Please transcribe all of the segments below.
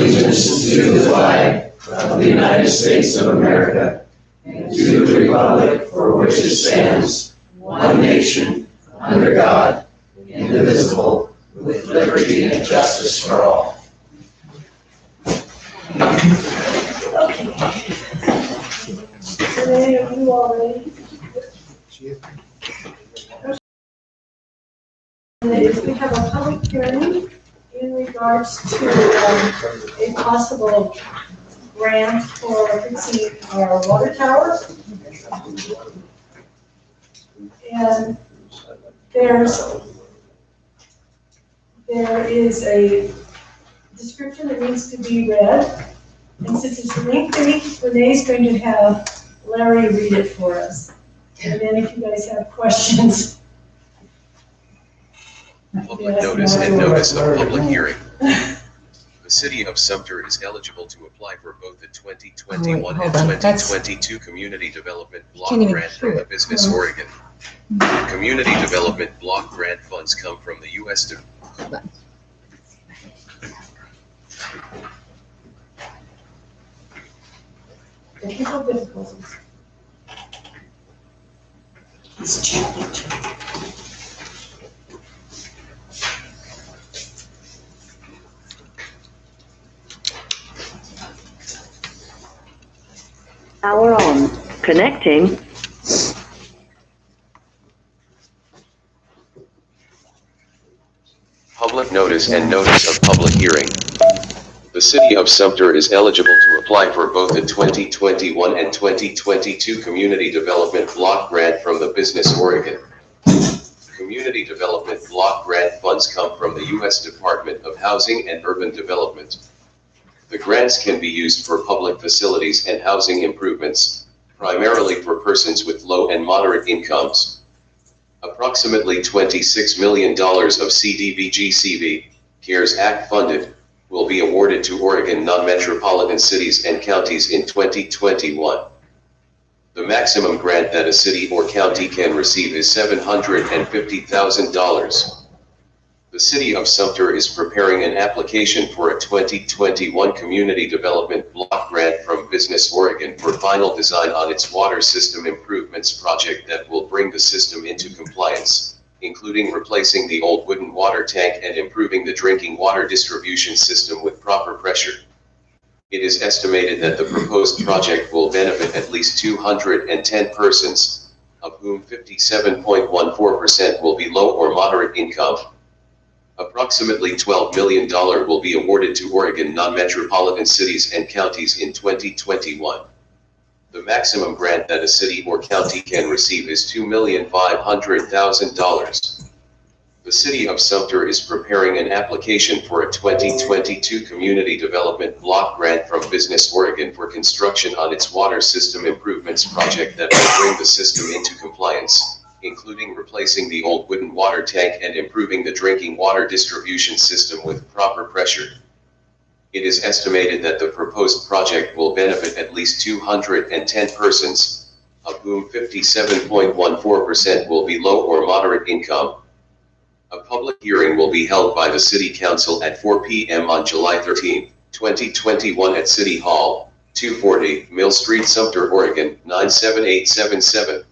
allegiance to the flag of the United States of America and to the republic for which it stands, one nation, under God, indivisible, with liberty and justice for all. Today, are you all ready? We have a public hearing in regards to a possible grant for fixing our water tower. And there is a description that needs to be read. And since it's lengthy, Renee's going to have Larry read it for us. And then if you guys have questions. Public notice and notice of public hearing. The city of Sumter is eligible to apply for both the 2021 and 2022 Community Development Block Grant from the Business Oregon. Community Development Block Grant funds come from the U.S. Technical difficulties. It's a challenge. Power on. Connecting. Public notice and notice of public hearing. The city of Sumter is eligible to apply for both the 2021 and 2022 Community Development Block Grant from the Business Oregon. Community Development Block Grant funds come from the U.S. Department of Housing and Urban Development. The grants can be used for public facilities and housing improvements, primarily for persons with low and moderate incomes. Approximately $26 million of CDBG-CV, CARES Act funded, will be awarded to Oregon non-metropolitan cities and counties in 2021. The maximum grant that a city or county can receive is $750,000. The city of Sumter is preparing an application for a 2021 Community Development Block Grant from Business Oregon for final design on its water system improvements project that will bring the system into compliance, including replacing the old wooden water tank and improving the drinking water distribution system with proper pressure. It is estimated that the proposed project will benefit at least 210 persons, of whom 57.14% will be low or moderate income. Approximately $12 million will be awarded to Oregon non-metropolitan cities and counties in 2021. The maximum grant that a city or county can receive is $2,500,000. The city of Sumter is preparing an application for a 2022 Community Development Block Grant from Business Oregon for construction on its water system improvements project that will bring the system into compliance, including replacing the old wooden water tank and improving the drinking water distribution system with proper pressure. It is estimated that the proposed project will benefit at least 210 persons, of whom 57.14% will be low or moderate income. A public hearing will be held by the City Council at 4 p.m. on July 13, 2021 at City Hall, 240 Mill Street, Sumter, Oregon, 97877.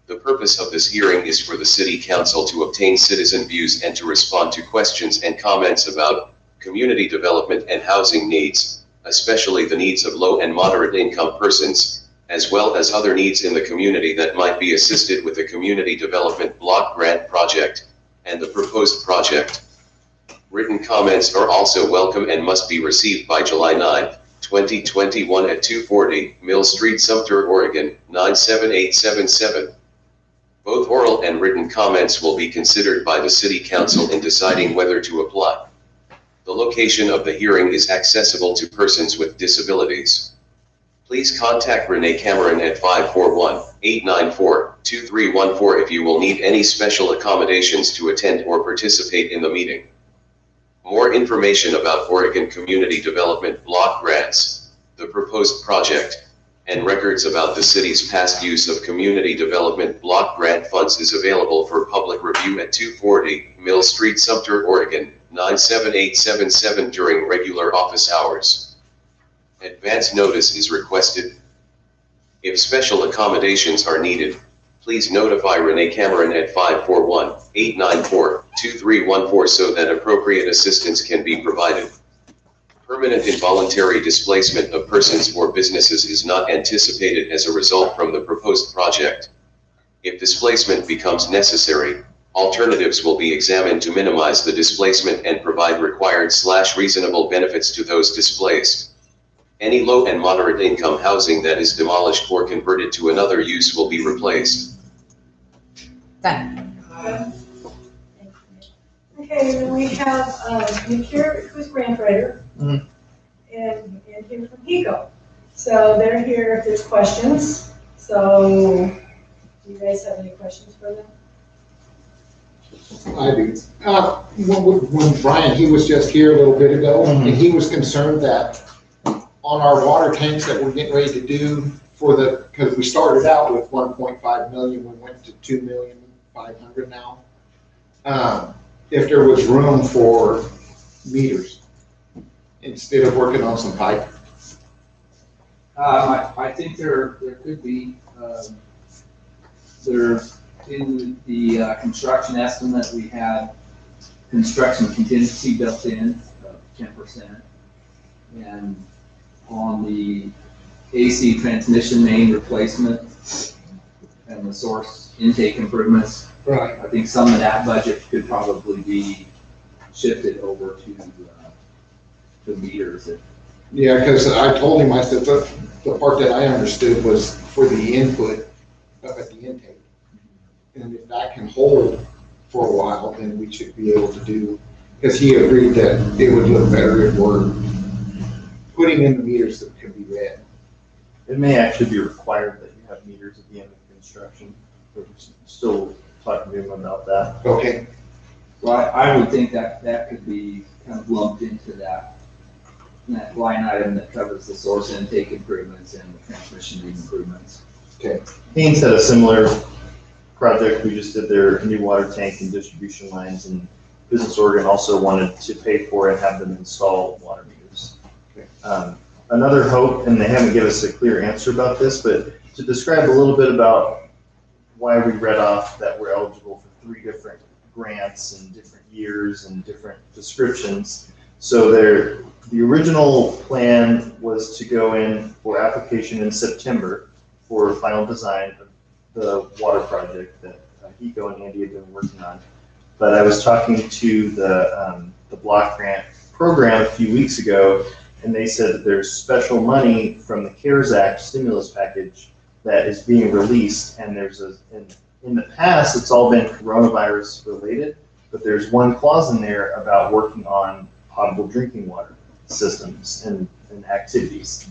The purpose of this hearing is for the City Council to obtain citizen views and to respond to questions and comments about community development and housing needs, especially the needs of low and moderate income persons, as well as other needs in the community that might be assisted with the Community Development Block Grant project and the proposed project. Written comments are also welcome and must be received by July 9, 2021 at 240 Mill Street, Sumter, Oregon, 97877. Both oral and written comments will be considered by the City Council in deciding whether to apply. The location of the hearing is accessible to persons with disabilities. Please contact Renee Cameron at 541-894-2314 if you will need any special accommodations to attend or participate in the meeting. More information about Oregon Community Development Block Grants, the proposed project, and records about the city's past use of Community Development Block Grant funds is available for public review at 240 Mill Street, Sumter, Oregon, 97877 during regular office hours. Advance notice is requested. If special accommodations are needed, please notify Renee Cameron at 541-894-2314 so that appropriate assistance can be provided. Permanent involuntary displacement of persons or businesses is not anticipated as a result from the proposed project. If displacement becomes necessary, alternatives will be examined to minimize the displacement and provide required/reasonable benefits to those displaced. Any low and moderate income housing that is demolished or converted to another use will be replaced. Done. Okay, then we have Nick here, who's grant writer, Mhm. and here from HECO. So they're here if there's questions. So do you guys have any questions for them? I do. When Brian, he was just here a little bit ago, Mm-hmm. and he was concerned that on our water tanks that we're getting ready to do because we started out with 1.5 million, we went to 2,500,000 now. If there was room for meters instead of working on some pipe. I think there could be, there, in the construction estimate, we had construction contingency built in of 10%. And on the AC transmission main replacement and the source intake improvements, Right. I think some of that budget could probably be shifted over to the meters. Yeah, because I told him, I said, the part that I understood was for the input up at the intake. And if that can hold for a while, then we should be able to do, because he agreed that it would look better if we're putting in the meters that can be read. It may actually be required that you have meters at the end of construction, but we're still talking to him about that. Okay, So I would think that could be kind of lumped into that line item that covers the source intake improvements and the transmission main improvements. Haynes had a similar project. We just did their new water tank and distribution lines, and Business Oregon also wanted to pay for it and have them install water meters. Another hope, and they haven't given us a clear answer about this, but to describe a little bit about why we read off that we're eligible for 3 different grants and different years and different descriptions. So the original plan was to go in for application in September for final design of the water project that HECO and Andy have been working on. But I was talking to the block grant program a few weeks ago, and they said that there's special money from the CARES Act stimulus package that is being released, and in the past it's all been coronavirus related, but there's one clause in there about working on potable drinking water systems and activities.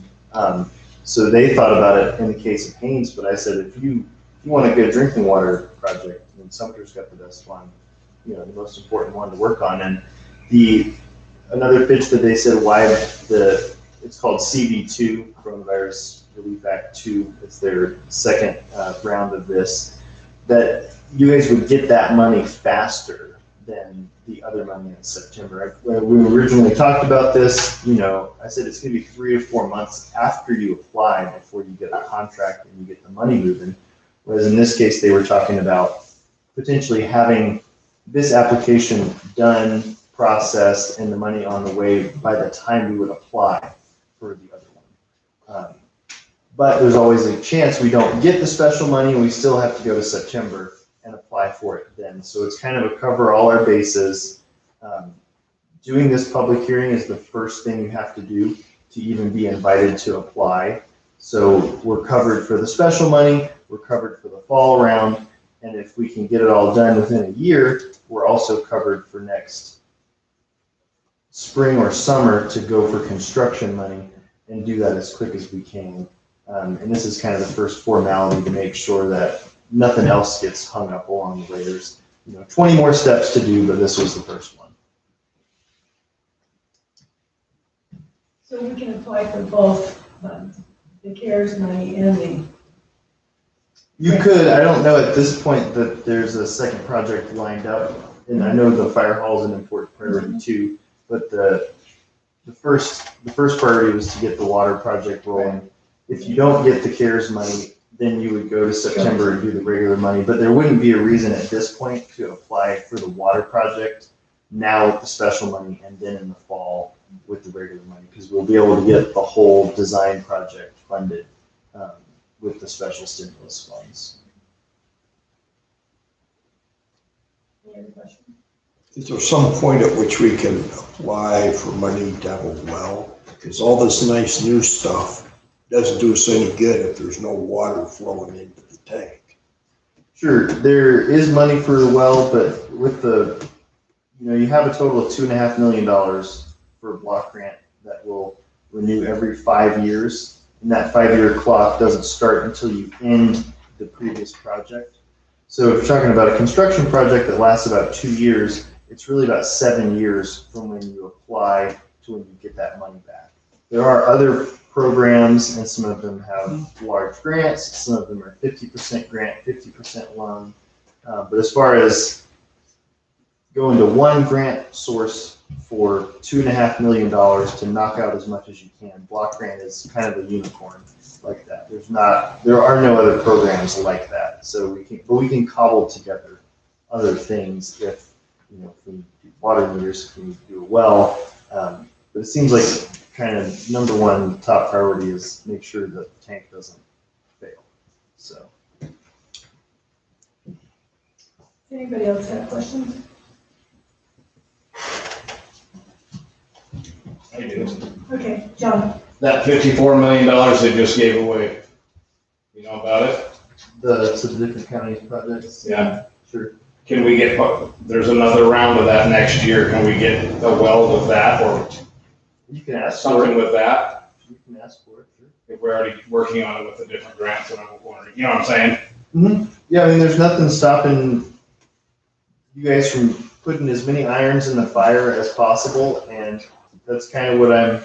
So they thought about it in the case of Haynes, but I said, if you want a good drinking water project, then Sumter's got the best one, the most important one to work on. And another pitch that they said why it's called CV2, Coronavirus Relief Act 2, it's their second round of this, that you guys would get that money faster than the other money in September. When we originally talked about this, I said it's going to be 3 or 4 months after you apply before you get a contract and you get the money moving. Whereas in this case, they were talking about potentially having this application done, processed, and the money on the way by the time we would apply for the other one. But there's always a chance we don't get the special money and we still have to go to September and apply for it then. So it's kind of a cover all our bases. Doing this public hearing is the first thing you have to do to even be invited to apply. So we're covered for the special money, we're covered for the fall round, and if we can get it all done within a year, we're also covered for next spring or summer to go for construction money and do that as quick as we can. And this is kind of the first formality to make sure that nothing else gets hung up along the way. There's 20 more steps to do, but this was the first one. So we can apply for both the CARES money and the. You could, I don't know at this point that there's a second project lined up and I know the fire hall is an important priority too, but the first priority was to get the water project rolling. If you don't get the CARES money, then you would go to September and do the regular money, but there wouldn't be a reason at this point to apply for the water project now with the special money and then in the fall with the regular money, because we'll be able to get the whole design project funded with the special stimulus funds. Any other questions? Is there some point at which we can apply for money to have a well? Because all this nice new stuff doesn't do us any good if there's no water flowing into the tank. Sure, there is money for the well, but with the, you have a total of $2.5 million for a block grant that will renew every 5 years. And that 5-year clock doesn't start until you end the previous project. So if you're talking about a construction project that lasts about 2 years, it's really about 7 years from when you apply to when you get that money back. There are other programs, and some of them have large grants, some of them are 50% grant, 50% loan. But as far as going to one grant source for $2.5 million to knock out as much as you can, block grant is kind of a unicorn like that. There are no other programs like that. So we can cobble together other things if we do water meters, if we do a well. But it seems like kind of number one top priority is make sure that the tank doesn't fail. So. Anybody else have questions? I do. Okay, John. That $54 million they just gave away, you know about it? To the different counties projects? Yeah. Sure. Can we get, there's another round of that next year, can we get a well with that or You can ask for something it. with that? You can ask for it, sure. If we're already working on it with the different grants and I'm wondering, you know what I'm saying? Mm-hmm. Yeah, I mean, there's nothing stopping you guys from putting as many irons in the fire as possible, and that's kind of what I'm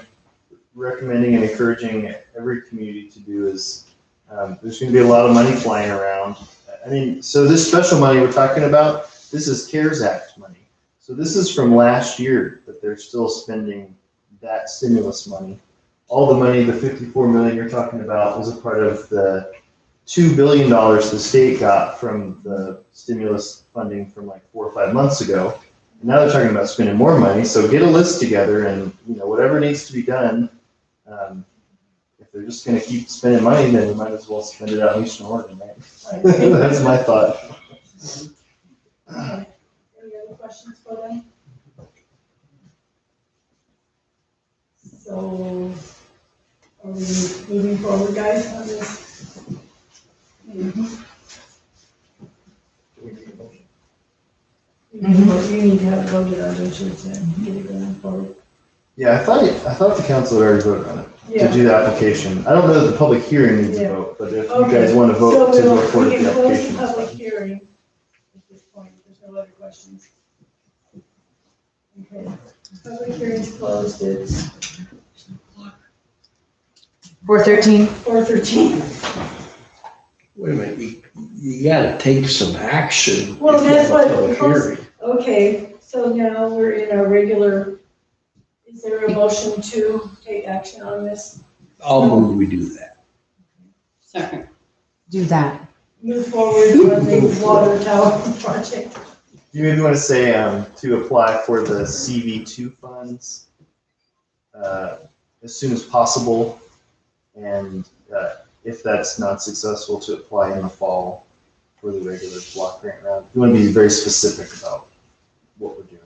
recommending and encouraging every community to do is there's going to be a lot of money flying around. I mean, so this special money we're talking about, this is CARES Act money. So this is from last year that they're still spending that stimulus money. All the money, the $54 million you're talking about, was a part of the $2 billion the state got from the stimulus funding from like 4 or 5 months ago. And now they're talking about spending more money. So get a list together and whatever needs to be done. If they're just going to keep spending money, then we might as well spend it out in Eastern Oregon, right? That's my thought. Any other questions for them? So, are we moving forward, guys, on this? You need to have it voted on, don't you, to get it going forward? Yeah, I thought the council had already voted on it to Yeah. do the application. I don't know that the public hearing needs a Yeah. vote, but if you Okay. guys want to vote to So go forward we with the can close application. the that's public fine. hearing at this point, if there's no other questions. Okay, public hearing's closed at 4:13. 4:13. Wait a minute, you gotta take some action. Well, if you that's have a what public we're supposed- hearing. Okay, so now we're in our regular, is there a motion to take action on this? I'll move we do that. Second. Do that. Move forward on the water tower project. You maybe want to say to apply for the CV2 funds as soon as possible, and if that's not successful, to apply in the fall for the regular block grant round. You want to be very specific about what we're doing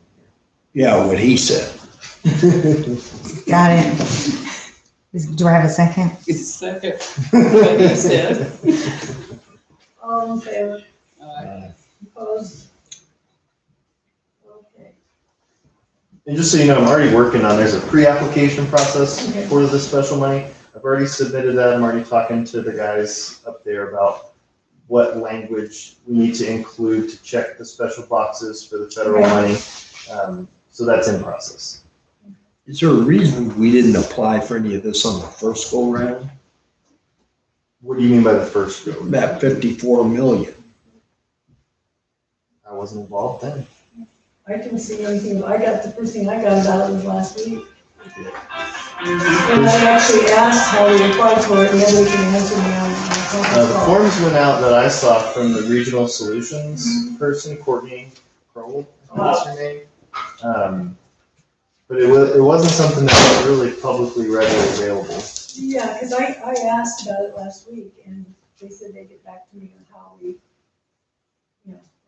Yeah, what he said. here. Got it. Do I have a second? Second. All in favor? Opposed? Okay. And just so you know, I'm already working on, there's a pre-application process Okay. for the special money. I've already submitted that. I'm already talking to the guys up there about what language we need to include to check the special boxes for the federal Okay. money. So that's in process. Is there a reason we didn't apply for any of this on the first go round? What do you mean by the first go? That 54 million. I wasn't involved then. I didn't see anything, the first thing I got about it was last week. And I actually asked how we applied for it, and then we can answer me on the The conference call. forms went out that I saw from the regional solutions person, Courtney Crowell, that's her name. But it wasn't something that was really publicly readily available. Yeah, because I asked about it last week, and they said they'd get back to me on how we,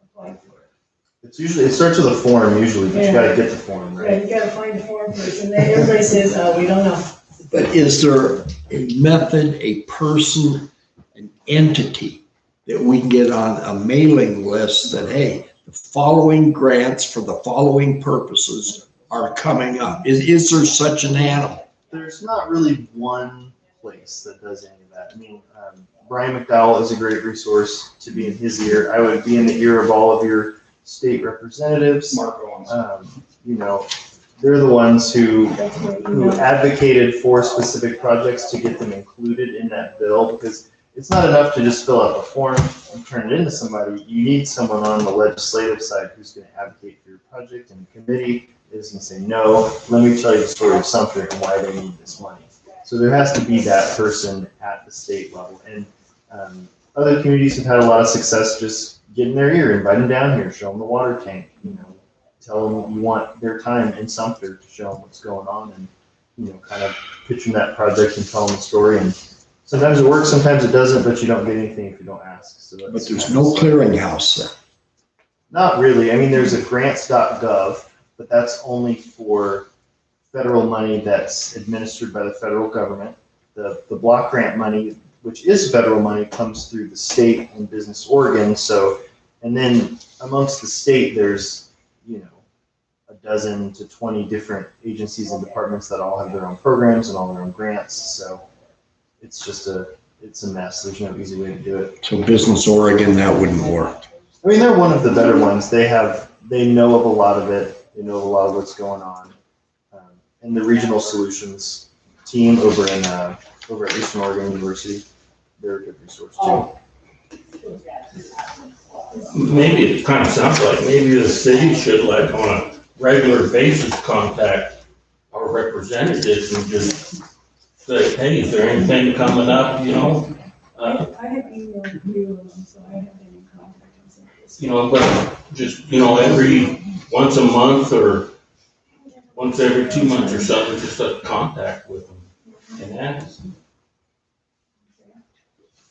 applied for it. It starts with a form usually, but you gotta get the form, Yeah, right? you gotta find a form first, and then everybody says, we don't know. But is there a method, a person, an entity that we can get on a mailing list that, hey, the following grants for the following purposes are coming up? Is there such an animal? There's not really one place that does any of that. I mean, Brian McDowell is a great resource to be in his ear. I would be in the ear of all of your state representatives. Mark Owens. They're the ones who That's my email. advocated for specific projects to get them included in that bill, because it's not enough to just fill out the form and turn it into somebody. You need someone on the legislative side who's going to advocate for your project, and the committee is going to say, no, let me tell you the story of Sumter and why they need this money. So there has to be that person at the state level. And other communities have had a lot of success just getting their ear, invite them down here, show them the water tank, tell them you want their time in Sumter to show them what's going on, and kind of pitch them that project and tell them the story. And sometimes it works, sometimes it doesn't, but you don't get anything if you don't ask. So But there's no clearinghouse there. Not really. I mean, there's a grants.gov, but that's only for federal money that's administered by the federal government. The block grant money, which is federal money, comes through the state and Business Oregon. So, and then amongst the state, there's, a dozen to 20 different agencies and departments that all have their own programs and all their own grants. So it's just it's a mess. There's no easy way to do it. So Business Oregon, that wouldn't work. I mean, they're one of the better ones. They know of a lot of it. They know a lot of what's going on. And the regional solutions team over at Eastern Oregon University, they're a good resource too. Maybe it kind of sounds like maybe the city should, like, on a regular basis, contact our representatives and just say, hey, is there anything coming up, I have emailed a few of them, so I have been in contact with some of this. but just, every once a month or once every 2 months or something, just a contact with them and ask.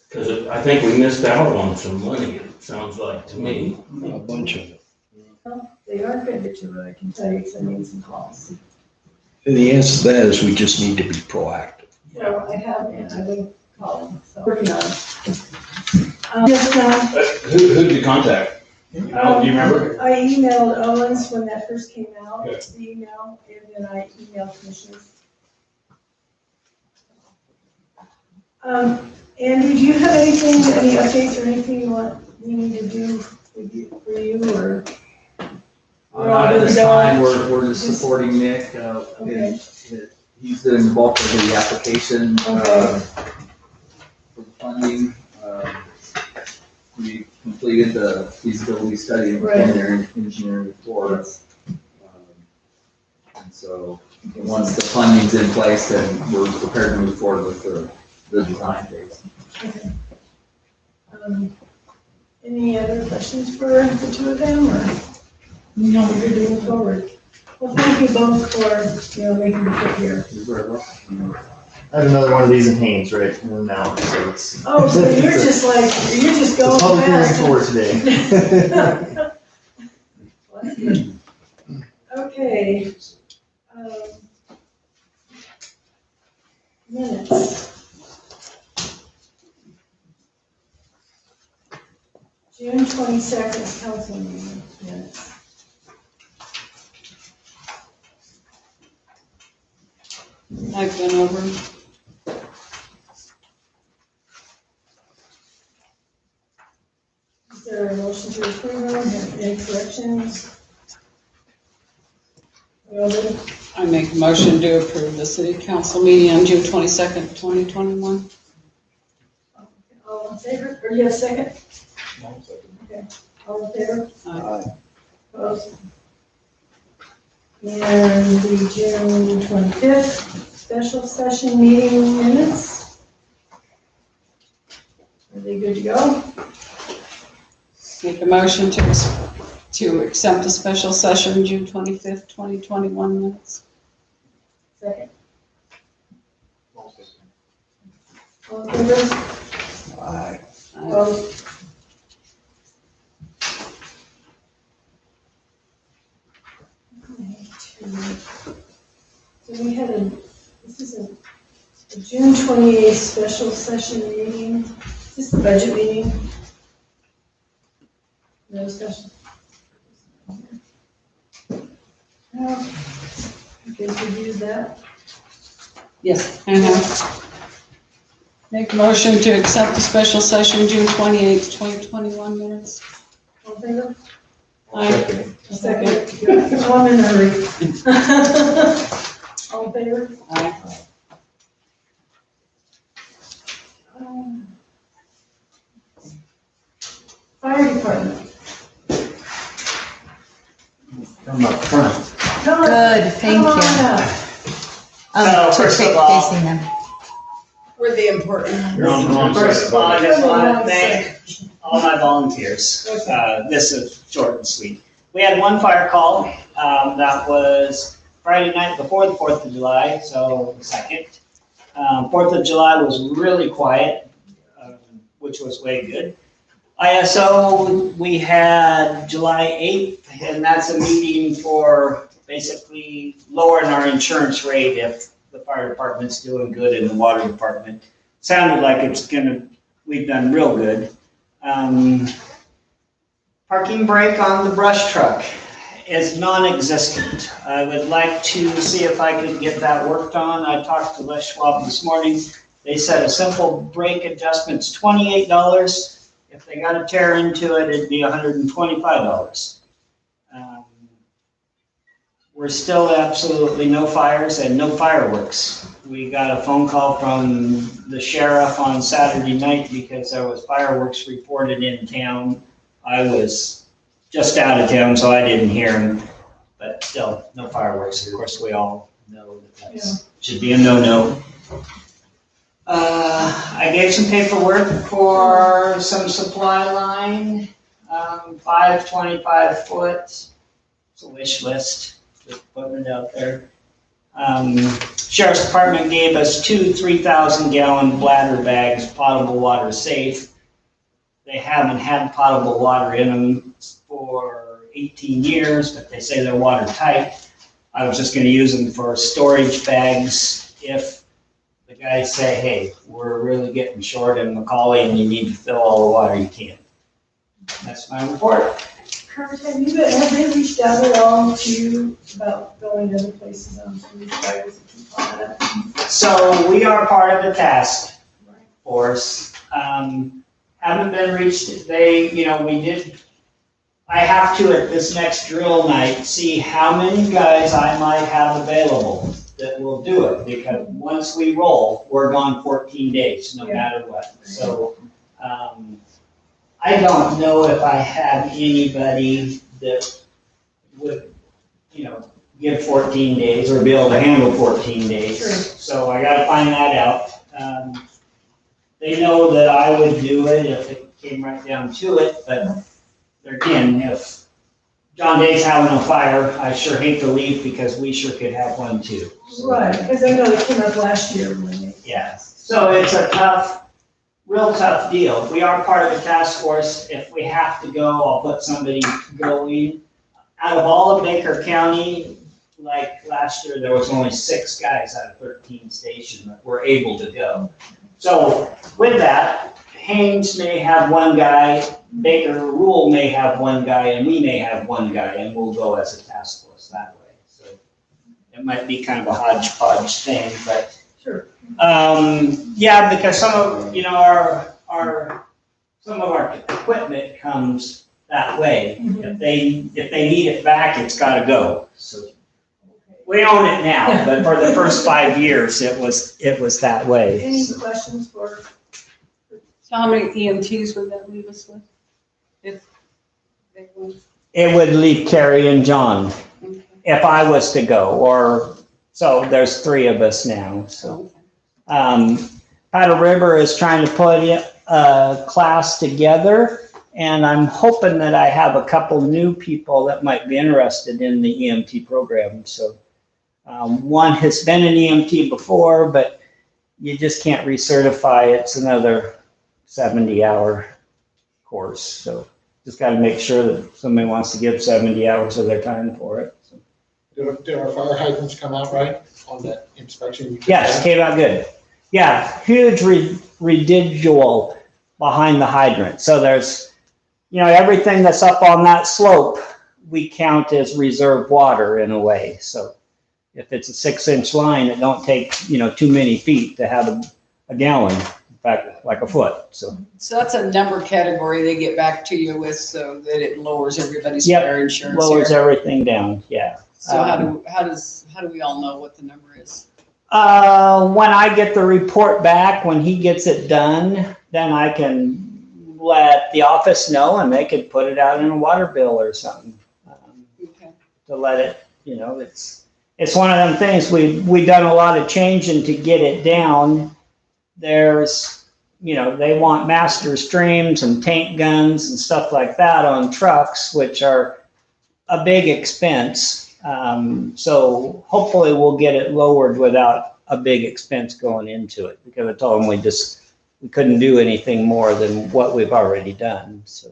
Because I think we missed out on some money, it sounds like to me. A bunch of it. They are good at you, I can tell you, because I made some calls. And the answer to that is we just need to be proactive. So I have been, I've been calling, so working on it. Yes, Who'd you contact? Do you remember? I emailed Owens when that first came out, Okay. the email, and then I emailed commissioners. Andy, do you have anything, any updates or anything you want me to do for you, or? Not at this time, we're just supporting Nick, Okay. he's doing the bulk of the application, Okay. for the funding. We completed the feasibility study and Right. their engineering report. And so, once the funding's in place, then we're prepared to move forward with the design phase. Okay. Any other questions for the two of them, or? No, we're good to move forward. Well, thank you both for, making the trip here. You're very welcome. I have another one of these in Haynes right now, so it's. Oh, so you're just It's a going public hearing fast. for today. Well, that's good. Okay. Minutes. June 22nd, council meeting minutes. I've been over. Is there a motion to approve them? Have any corrections? Well, I make a motion to approve the city council meeting on June 22nd, 2021. all in favor, or you have a second? Okay, all in favor? Aye. Opposed? And the June 25th special session meeting minutes. Are they good to go? Make a motion to accept the special session, June 25th, 2021 minutes. Second. All in favor? Aye. Opposed? So we had this is a June 28th special session meeting. Is this the budget meeting? No discussion? No. You guys reviewed that? Yes. I know. Make a motion to accept the special session, June 28th, 2021 minutes. All in favor? Aye. Second. Oh, I'm in a hurry. All in favor? Aye. Fire department. Come up front. Come on, Good, thank come on you. up. First of all- Facing them. We're the important. You're on the wrong side. First of all, I just Come on, want to thank all my volunteers. This is short and sweet. We had one fire call, that was Friday night before the 4th of July, so the 2nd. 4th of July was really quiet, which was way good. ISO, we had July 8th, and that's a meeting for basically lowering our insurance rate if the fire department's doing good and the water department. Sounded like we've done real good. Parking brake on the brush truck is non-existent. I would like to see if I could get that worked on. I talked to Les Schwab this morning. They said a simple brake adjustment's $28. If they got to tear into it, it'd be $125. We're still absolutely no fires and no fireworks. We got a phone call from the sheriff on Saturday night because there was fireworks reported in town. I was just out of town, so I didn't hear them, but still, no fireworks. Of course, we all know that should be a no-no. I gave some paperwork for some supply line, 5 25-foot. It's a wish list, just putting it out there. Sheriff's Department gave us 2 3,000-gallon bladder bags, potable water safe. They haven't had potable water in them for 18 years, but they say they're watertight. I was just going to use them for storage bags if the guys say, hey, we're really getting short in McCauley and you need to fill all the water you can. That's my report. Kurt, have they reached out at all to you about going to other places on police fires and keep on that? So we are part of the task force. Haven't been reached, I have to at this next drill night see how many guys I might have available that will do it, because once we roll, we're gone 14 days, no matter what. So, I don't know if I have anybody that would, give 14 days or be able to handle 14 days. Sure. So I gotta find that out. They know that I would do it if it came right down to it, but again, if John Day's having a fire, I sure hate to leave because we sure could have one too. Right, because I know it came up last year when they. Yeah, so it's a real tough deal. We are part of the task force. If we have to go, I'll put somebody going. Out of all of Baker County, like last year, there was only 6 guys out of 13 stations that were able to go. So with that, Haynes may have 1 guy, Baker Rule may have 1 guy, and we may have 1 guy, and we'll go as a task force that way. So it might be kind of a hodgepodge thing, but Sure. yeah, because some of some of our equipment comes that way. Mhm. If they need it back, it's got to go. So we own it now, but for the first 5 years, it was that way. Any So questions for? So how many EMTs would that leave us with? If they went? it would leave Carrie and John. Okay. if I was to go, or, so there's 3 of us now, so. Powder River is trying to put a class together, and I'm hoping that I have a couple new people that might be interested in the EMT program. So one has been an EMT before, but you just can't recertify. It's another 70-hour course. So just got to make sure that somebody wants to give 70 hours of their time for it. So. Did our fire hydrants come out right on that inspection? Yes, came out good. Yeah, huge residual behind the hydrant. So there's, everything that's up on that slope, we count as reserve water in a way. So if it's a 6-inch line, it don't take, too many feet to have a gallon, in fact, like a foot. So that's a number category they get back to you with, so that it lowers everybody's Yep, fire insurance. lowers here. everything down, yeah. So how do we all know what the number is? When I get the report back, when he gets it done, then I can let the office know and they could put it out in a water bill or something. Okay. To let it, it's one of them things, we've done a lot of changing to get it down. There's, they want master streams and tank guns and stuff like that on trucks, which are a big expense. So hopefully we'll get it lowered without a big expense going into it, because I told them we couldn't do anything more than what we've already done, so.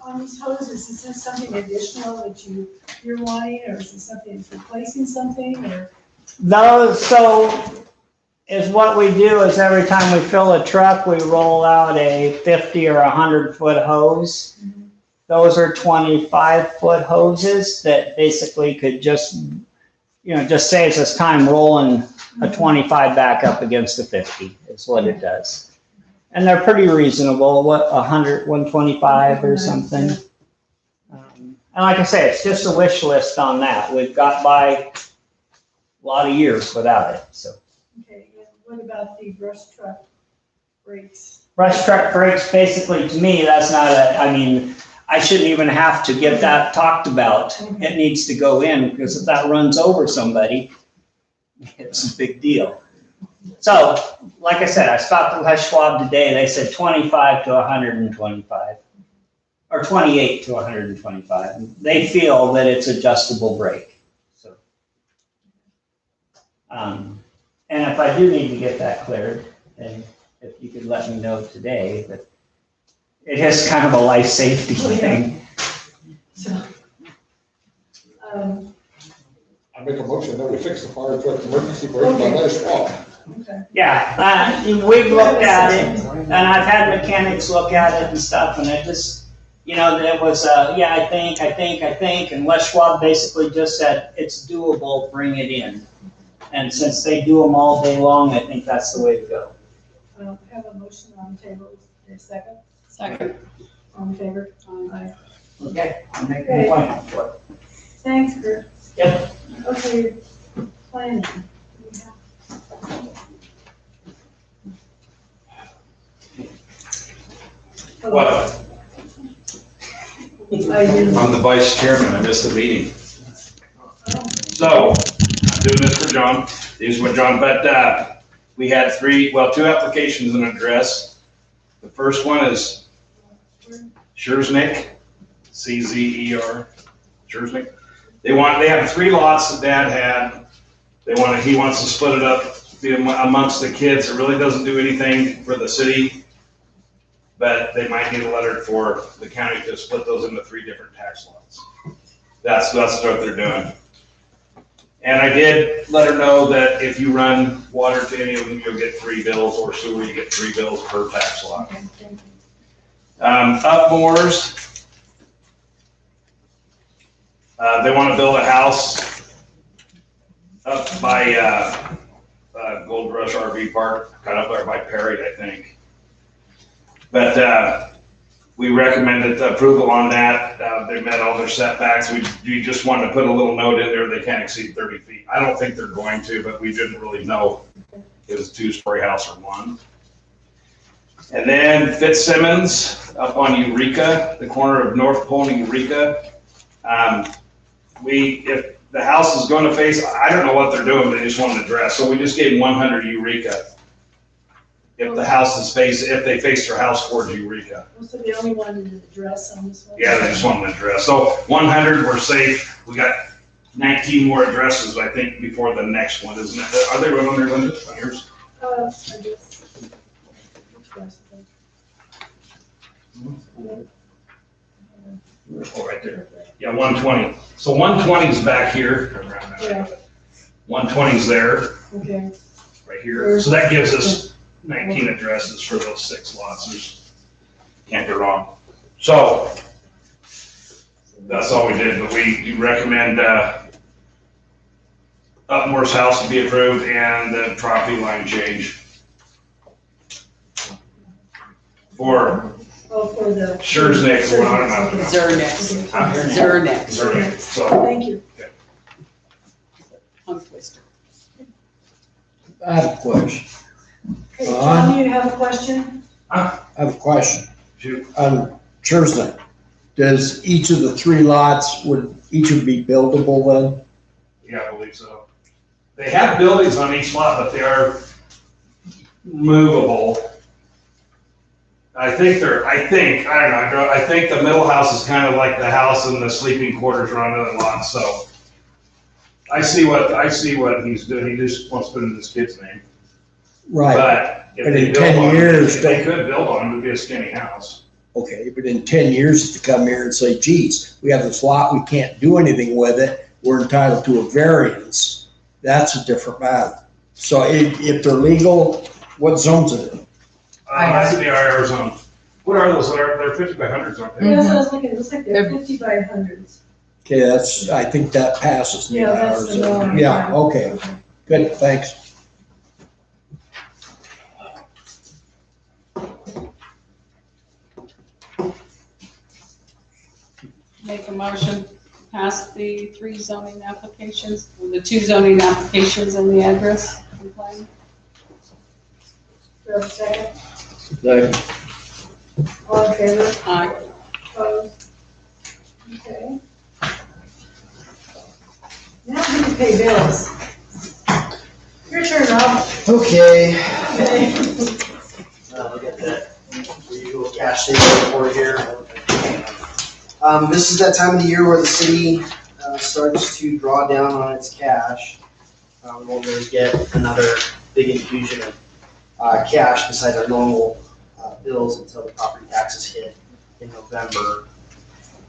On these hoses, is this something additional that you're wanting, or is this something that's replacing something, or? No, so is what we do is every time we fill a truck, we roll out a 50 or 100-foot hose. Mm-hmm. Those are 25-foot hoses that basically could just saves us time rolling a 25 back up against a 50 is what it does. And they're pretty reasonable, 100, 125 or something. And like I say, it's just a wish list on that. We've got by a lot of years without it, so. Okay, and what about the brush truck brakes? Brush truck brakes, basically, to me, that's not I shouldn't even have to get that talked about. It needs to go in, because if that runs over somebody, it's a big deal. So, like I said, I stopped at Les Schwab today. They said 25 to 125, or 28 to 125. They feel that it's adjustable brake. So, and if I do need to get that cleared, then if you could let me know today, but it is kind of a life safety thing. So, I make a motion that we fix the fire truck emergency brake by Les Schwab. okay. Yeah, we've looked at it, and I've had mechanics look at it and stuff, and it just, there was I think, and Les Schwab basically just said, it's doable, bring it in. And since they do them all day long, I think that's the way to go. Have a motion on the table, is there a second? Second. All in favor? Aye. Okay, I'll make an appointment for it. Thanks, Kurt. Yep. Okay, planning. What? I didn't. I'm the vice chairman, I missed the meeting. So, I'm doing this for John, these were John, but we had 2 applications in address. The first one is Schurznick, C-Z-E-R, Schurznick. They have 3 lots that Dad had. He wants to split it up amongst the kids. It really doesn't do anything for the city, but they might need a letter for the county to split those into 3 different tax lots. That's what they're doing. And I did let her know that if you run water to any of them, you'll get 3 bills, or sewer, you get 3 bills per tax lot. Upmoors, they want to build a house up by Gold Rush RV Park, kind of up there by Perry, I think. But we recommended approval on that. They met all their setbacks. We just wanted to put a little note in there, they can't exceed 30 feet. I don't think they're going to, but we didn't really know if it was a 2-story house or 1. And then Fitzsimmons up on Eureka, the corner of North Pole and Eureka. if the house is gonna face, I don't know what they're doing, but they just want an address, so we just gave them 100 Eureka. If the house is if they face their house towards Eureka. So they only wanted an address on this one? Yeah, they just want an address. So 100, we're safe. We got 19 more addresses, I think, before the next one, isn't it? Are they right on there, Linda, on yours? I guess. Which one's the- Oh, right there. Yeah, 120. So 120 is back here. Yeah. 120 is there, Okay, right here. So that gives us 19 addresses for those 6 lots. Can't go wrong. So that's all we did, but we recommend Upmore's house to be approved and the property line change for for the. Schurznick, I don't know. Zernex. Huh? Zernex. Zernick. So Thank you. Tongue twister. I have a question. Okay, John, you have a question? I have a question. Shoot. On Chursnick, does each of the 3 lots, would be buildable then? Yeah, I believe so. They have buildings on each lot, but they are movable. I think, I don't know, I think the middle house is kind of like the house and the sleeping quarters are on other lots, so. I see what he's doing, he just wants to put in his kid's name. Right, But if But they in build 10 on it, years, if they don't- could build on it, it'd be a skinny house. okay, but in 10 years to come here and say, geez, we have this lot, we can't do anything with it, we're entitled to a variance, that's a different matter. So if they're legal, what zones are they? That's the IR zone. What are those? They're 50 by 100s, aren't they? Yeah, that's what I was looking, it looks like they're 50 by 100s. Okay, I think that passes the Yeah, that's IR the zone. norm. Yeah, okay, good, thanks. Make a motion, pass the 3 zoning applications, the 2 zoning applications and the address complaint. Do you have a second? Second. All in favor? Aye. Opposed? Okay. Now we can pay bills. Your turn, Rob. Okay, Okay. look at that usual cash statement report here. This is that time of the year where the city starts to draw down on its cash. We won't really get another big infusion of cash besides our normal bills until the property taxes hit in November.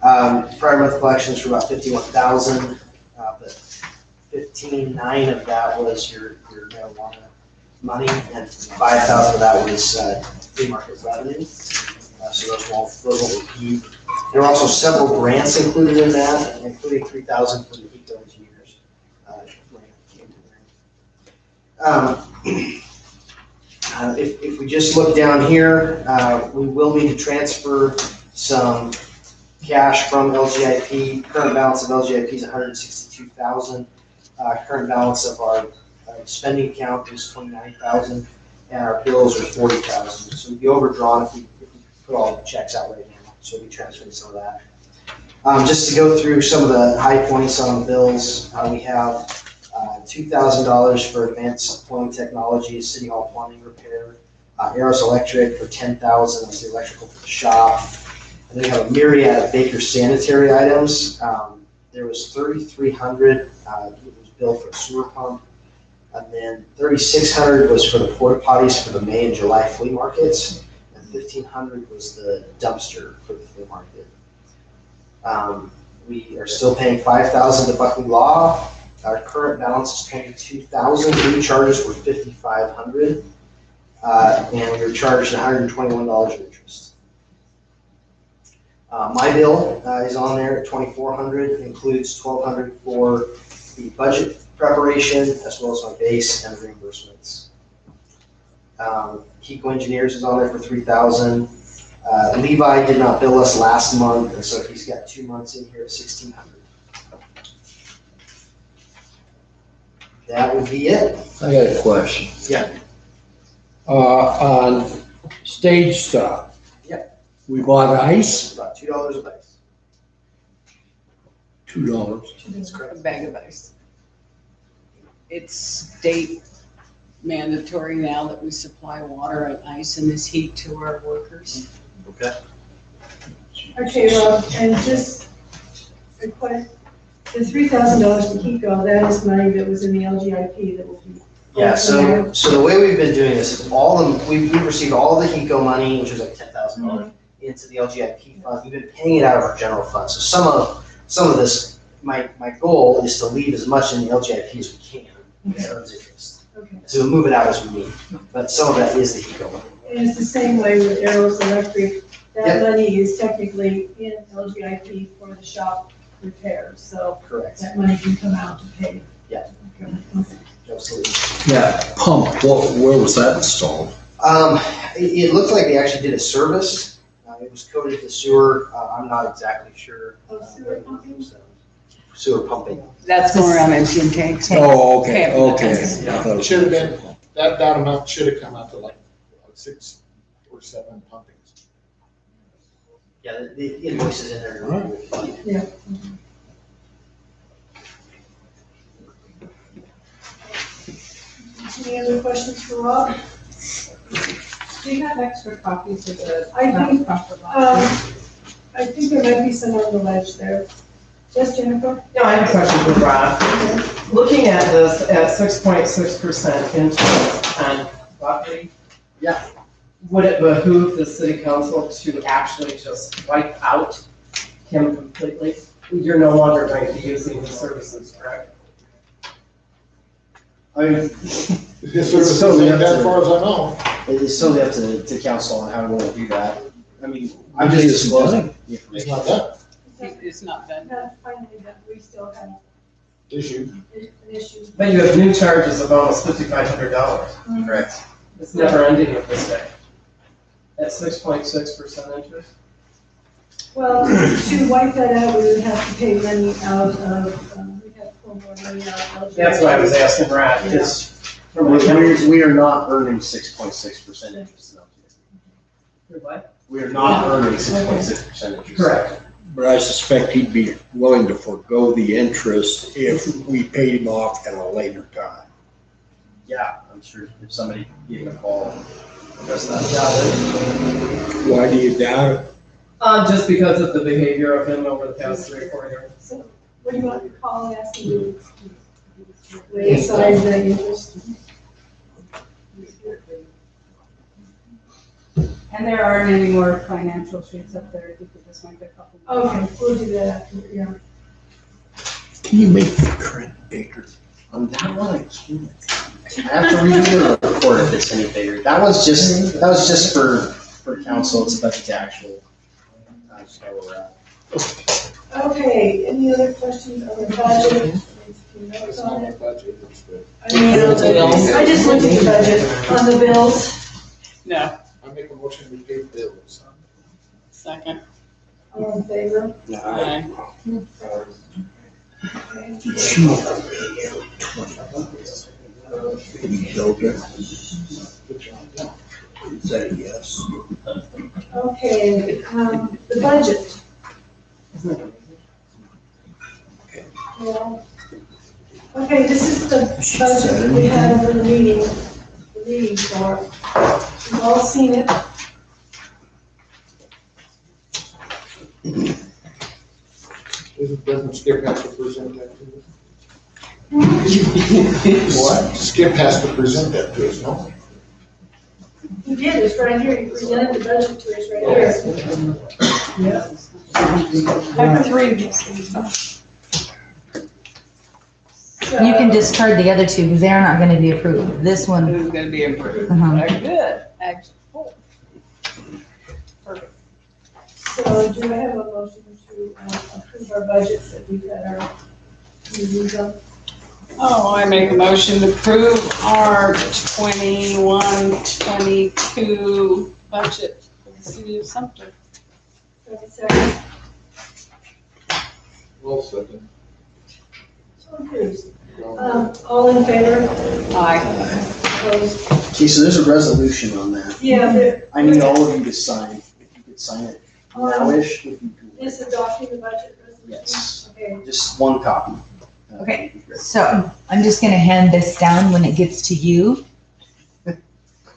Prior month collections were about 51,000, but 15,900 of that was your marijuana money, and 5,000 of that was free market revenue. So those won't repeat. There were also several grants included in that, including 3,000 for the eco engineers. If we just look down here, we will need to transfer some cash from LGIP. Current balance of LGIP is 162,000. Current balance of our spending account is 29,000, and our bills are 40,000. So we'd be overdrawn if we put all the checks out right now. So we'll be transferring some of that. Just to go through some of the high points on the bills, we have $2,000 for advanced plumbing technology, City Hall plumbing repair. Eros Electric for $10,000, that's the electrical for the shop. And then we have a myriad of Baker sanitary items. There was 3,300, it was billed for a sewer pump. And then 3,600 was for the porta potties for the May and July flea markets. And 1,500 was the dumpster for the flea market. We are still paying 5,000 to Buckley Law. Our current balance is 22,000. New charges were 5,500. And we were charged $121 of interest. My bill is on there at 2,400, includes 1,200 for the budget preparation as well as my base and reimbursements. Eco Engineers is on there for 3,000. Levi did not bill us last month, and so he's got 2 months in here at 1,600. That would be it. I got a question. Yeah. On stage stuff. Yeah. We bought ice, About $2 a base. $2. A bag of ice. It's state mandatory now that we supply water and ice in this heat to our workers. Okay. Okay, Rob, and just a question, the $3,000 to Kiko, that is money that was in the LGIP that will be. Yeah, so the way we've been doing this is we've received all the HECO money, which is like $10,000 into the LGIP fund. We've been paying it out of our general fund. So some of this, my goal is to leave as much in the LGIP as we can. That earns interest. Okay. So we'll move it out as we need. But some of that is the HECO money. And it's the same way with Arrows Electric, that money is technically in LGIP for the shop repairs, so Correct. that money can come out to pay. Yeah. Okay. Absolutely. That pump, where was that installed? It looked like they actually did a service. It was coded to sewer. I'm not exactly sure. Oh, sewer pumping? Sewer pumping. That's going around emptying tanks. Oh, okay, okay. It should have been, that amount should have come out to like 6 or 7 pumpings. Yeah, the invoice is in there. Yeah. Any other questions for Rob? Do you have extra copies of the? I think there might be some on the ledge there. Yes, Jennifer? Yeah, I have a question for Rob. Looking at this at 6.6% interest on property. Yeah. Would it behoove the city council to actually just wipe out him completely? You're no longer going to be using his services, correct? I mean, His services ain't that far as I know. it's solely up to council on how we want to do that. I mean, I'm just disclosing the It's information. not that It's not done. Finally, that we still have issue. an issue. But you have new charges of almost $5,500. Correct. It's never ending with this thing. At 6.6% interest? Well, to wipe that out, we would have to pay money out of, we'd have to pull more money out of. That's why I was asking Brad, because from a We are not earning 6.6% interest in LGIP. What? We are not earning 6.6% interest. Correct. But I suspect he'd be willing to forego the interest if we paid him off at a later time. Yeah, I'm sure if somebody gave him a call, address that. Why do you doubt it? Just because of the behavior of him over the past 3 or 4 years. So, what do you want to call and ask you to lay aside the interest? And there aren't any more financial sheets up there, if you could just make a couple. Okay, we'll do that after, yeah. Can you make the print bigger? On that one, I can't. I have to redo the report if it's any bigger. That was just for council, it's budget to actual. That's how we're at. Okay, any other questions on the budget? Notes on it? Budget, it's good. I just looked at the budget on the bills. No, I make a motion to pay bills. second. All in favor? Aye. Is that a yes? Okay, the budget. Yeah. Okay, this is the budget that we had over the meeting for. You've all seen it. Doesn't Skip have to present that to us? What? Skip has to present that to us, no? He did, it's right here, he presented the budget to us right here. Yeah. Have 3. You can discard the other 2 because they're not going to be approved. This one, Who's gonna be improved? Uh-huh. Good, excellent. Perfect. So do I have a motion to approve our budgets that we've had our meetings on? Oh, I make a motion to approve our 21-22 budget for the city of Sumter. Second. Well, second. So approved. All in favor? Aye. Opposed? Okay, so there's a resolution on that. Yeah, there. I need all of you to sign. If you could sign it now-ish, would be cool. Is adopting the budget resolution? Yes. Okay, Okay, just one copy. Okay, so I'm just gonna hand this down when it gets to you. I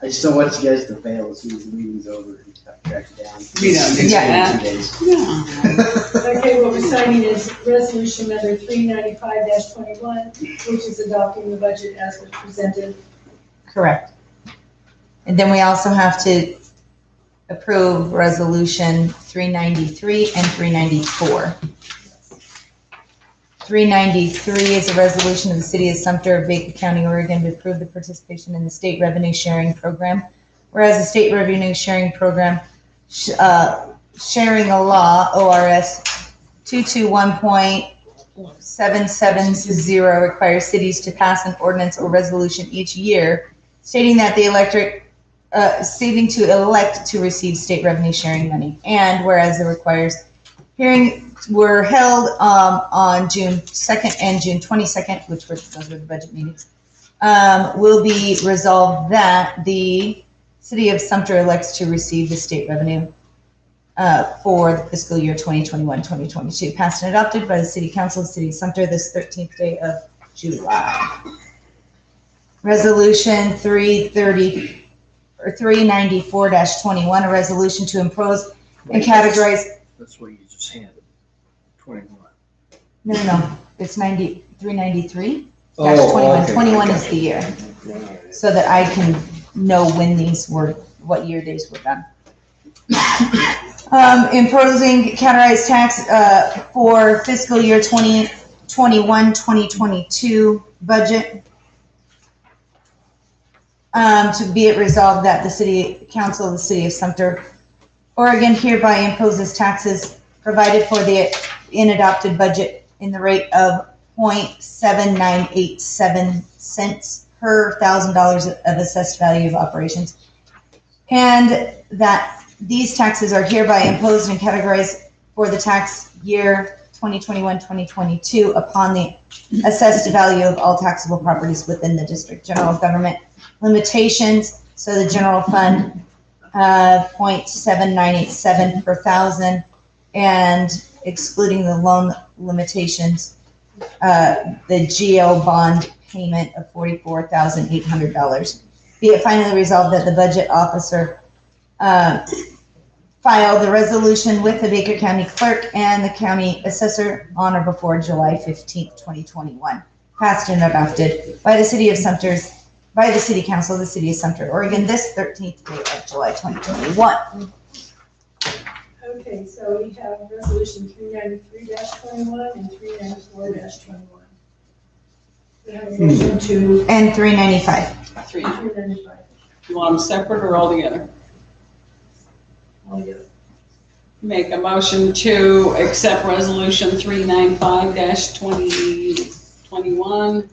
just don't want you guys to fail as soon as the meeting's over and track it down. We don't do It's that. been 2 days. Yeah. okay, what we're signing is resolution number 395-21, which is adopting the budget as was presented. Correct. And then we also have to approve resolution 393 and 394. 393 is a resolution of the City of Sumter of Baker County, Oregon to approve the participation in the State Revenue Sharing Program. Whereas the State Revenue Sharing Program, sharing a law, ORS 221.770 requires cities to pass an ordinance or resolution each year stating that the stating to elect to receive state revenue sharing money. And whereas it requires hearings were held on June 2nd and June 22nd, which were, those were the budget meetings, will be resolved that the City of Sumter elects to receive the state revenue for the fiscal year 2021-2022, passed and adopted by the City Council of the City of Sumter this 13th day of July. Resolution 330 or 394-21, a resolution to impose and categorize. That's what you just handed. 21. No, it's 393-21. Oh, okay. 21 is the year, so that I can know when these were, what year these were done. Imposing categorized tax for fiscal year 2021-2022 budget. To be it resolved that the City Council of the City of Sumter, Oregon hereby imposes taxes provided for the adopted budget in the rate of 0.7987 cents per $1,000 of assessed value of operations, and that these taxes are hereby imposed and categorized for the tax year 2021-2022 upon the assessed value of all taxable properties within the district. General government limitations, so the general fund 0.7987 per thousand, and excluding the loan limitations, the GO bond payment of $44,800. Be it finally resolved that the budget officer file the resolution with the Baker County Clerk and the County Assessor on or before July 15th, 2021. Passed and adopted by the City of Sumter's, by the City Council of the City of Sumter, Oregon, this 13th day of July 2021. Okay, so we have resolution 393-21 and 394-21. We have a motion to. And 395. 395. You want them separate or all together? All together. Make a motion to accept resolution 395-2021,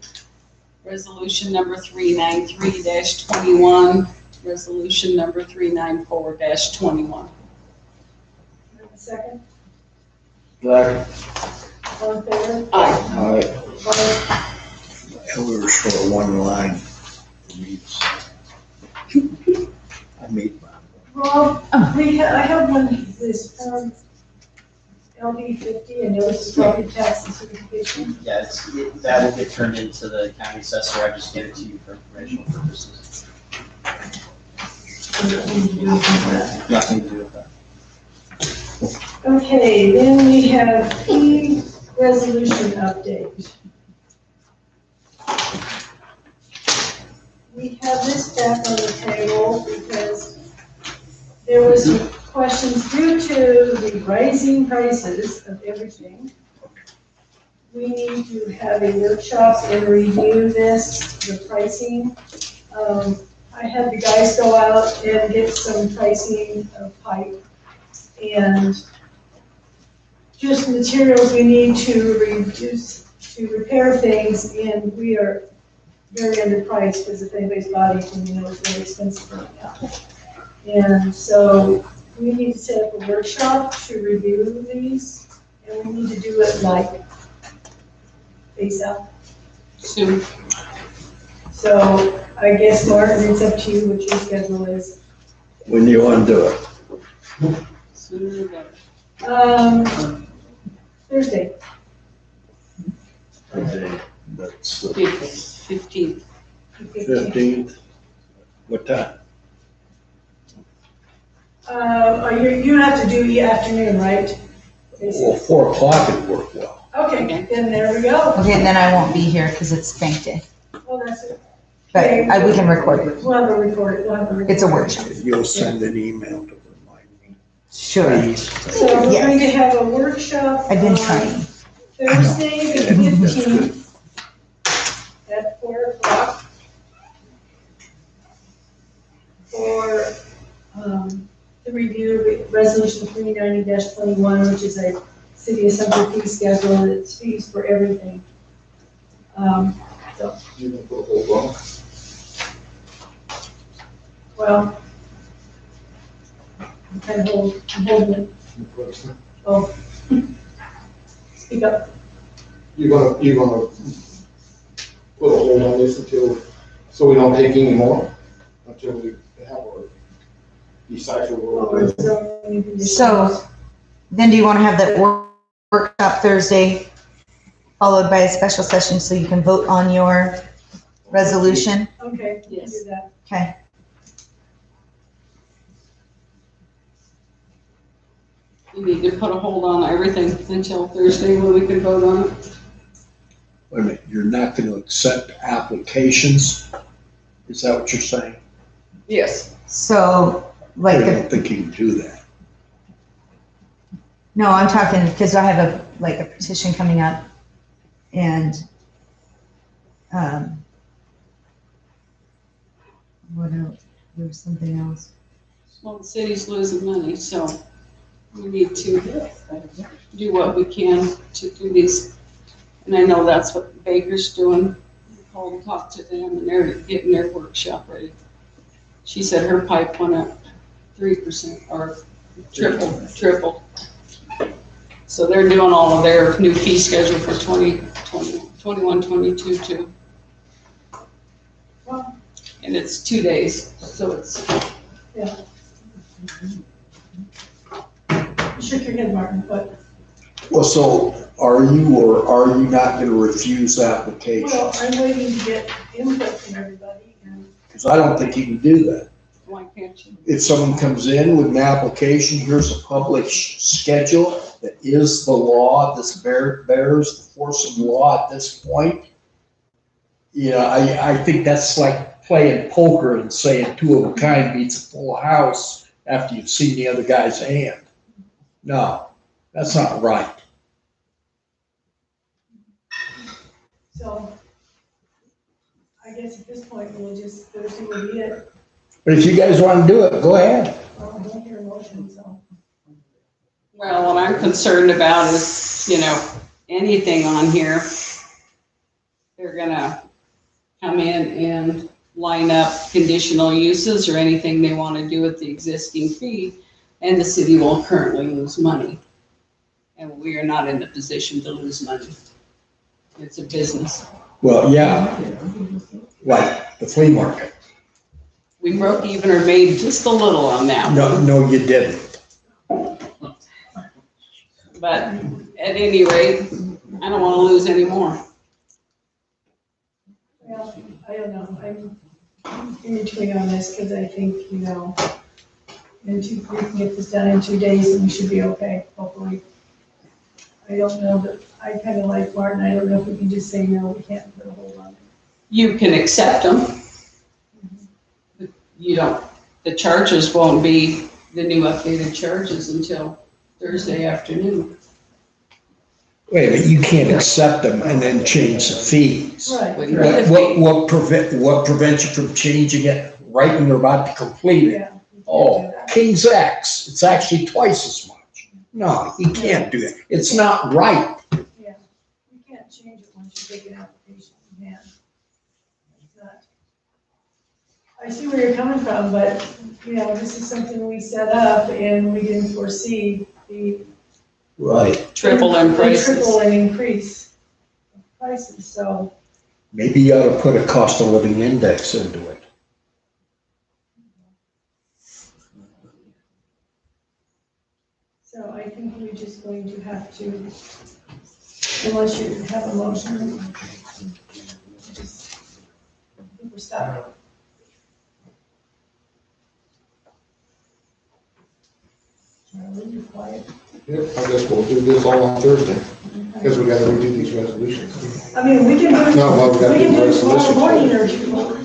resolution number 393-21, resolution number 394-21. Second, Second. all in favor? Aye. All right. And we were short of one line. I made mine. Rob, I have one, this, LD 50, and notice of property tax and certification. Yeah, that will get turned into the county assessor. I just give it to you for informational purposes. Nothing to do with that. Okay, then we have resolution update. We have this back on the table because there was some questions due to the rising prices of everything. We need to have a workshop and review this, the pricing. I had the guys go out and get some pricing of pipe and just materials we need to reduce, to repair things, and we are very underpriced because if anybody's bought anything, you know it's very expensive right now. And so we need to set up a workshop to review these, and we need to do it like face out. Soon. So I guess, Martin, it's up to you what your schedule is. When do you want to do it? Sooner the better. Thursday. That's the 15th. 15th. What time? You have to do the afternoon, right? Well, 4 o'clock would work well. Okay, then there we go. Okay, and then I won't be here because it's bank day, Well, that's it. but we can record it. We'll have a report, It's a workshop. You'll send an email to remind me. Sure. So we're Yes. going to have a workshop I've been on trying. Thursday, the 15th at 4 o'clock for the review of Resolution 390-21, which is a City of Sumter fee schedule. It's fees for everything. So, You can put a hold on. well, I'm holding it. Oh. Speak up. You're gonna put a hold on this until, so we don't take any more, until we have our decipher. So then do you want to have that workshop Thursday followed by a special session so you can vote on your resolution? Okay, we can do that. Okay. You need to put a hold on everything until Thursday when we can vote on it. Wait a minute, you're not gonna accept applications? Is that what you're saying? Yes. So I like, don't think you can do that. no, I'm talking because I have a petition coming up and what else? There was something else. Well, the city's losing money, so we need to do what we can to do these. And I know that's what Baker's doing. Call and talk to them, and they're getting their workshop ready. She said her pipe went up 3% or triple. So they're doing all of their new fee schedule for 2020, 21, 22 too. And it's 2 days, so it's. Yeah. You shook your head, Martin, but, Well, so are you or are you not gonna refuse applications? well, I'm waiting to get input from everybody and. Because I don't think you can do that. Why can't you? If someone comes in with an application, here's a published schedule that is the law, this bears the force of law at this point. Yeah, I think that's like playing poker and saying two of a kind beats a full house after you've seen the other guy's hand. No, that's not right. So, I guess at this point, we'll just, Thursday will be it. But if you guys want to do it, go ahead. I don't hear a motion, so. Well, what I'm concerned about is, anything on here, they're gonna come in and line up conditional uses or anything they want to do with the existing fee, and the city will currently lose money. And we are not in the position to lose money. It's a business. Well, yeah, like the flea market. We broke even or made just a little on that one. No, you didn't. But at any rate, I don't want to lose any more. Well, I don't know, I'm in between on this, because I think, we can get this done in 2 days, and we should be okay, hopefully. I don't know, but I kind of like Martin, I don't know if we can just say, no, we can't put a hold on it. You can accept them. But you don't, the charges won't be the new updated charges until Thursday afternoon. Wait a minute, you can't accept them and then change the fees. Right. What prevents you from changing it right when they're about to complete it? Yeah. Oh, King's X, it's actually twice as much. No, you can't do that. It's not right. Yeah, you can't change it once you take an application in hand. It's not. I see where you're coming from, but, this is something we set up and we didn't foresee the. Right. Triple in prices. Triple in increase of prices, so. Maybe you ought to put a cost of living index into it. So I think we're just going to have to unless you have a motion. We're stuck. Charlie, you're quiet. Yep, I guess we'll do this all on Thursday, because we gotta redo these resolutions. I mean, we can do it, No, well, we gotta we can do do the it tomorrow resolutions. morning or if you want.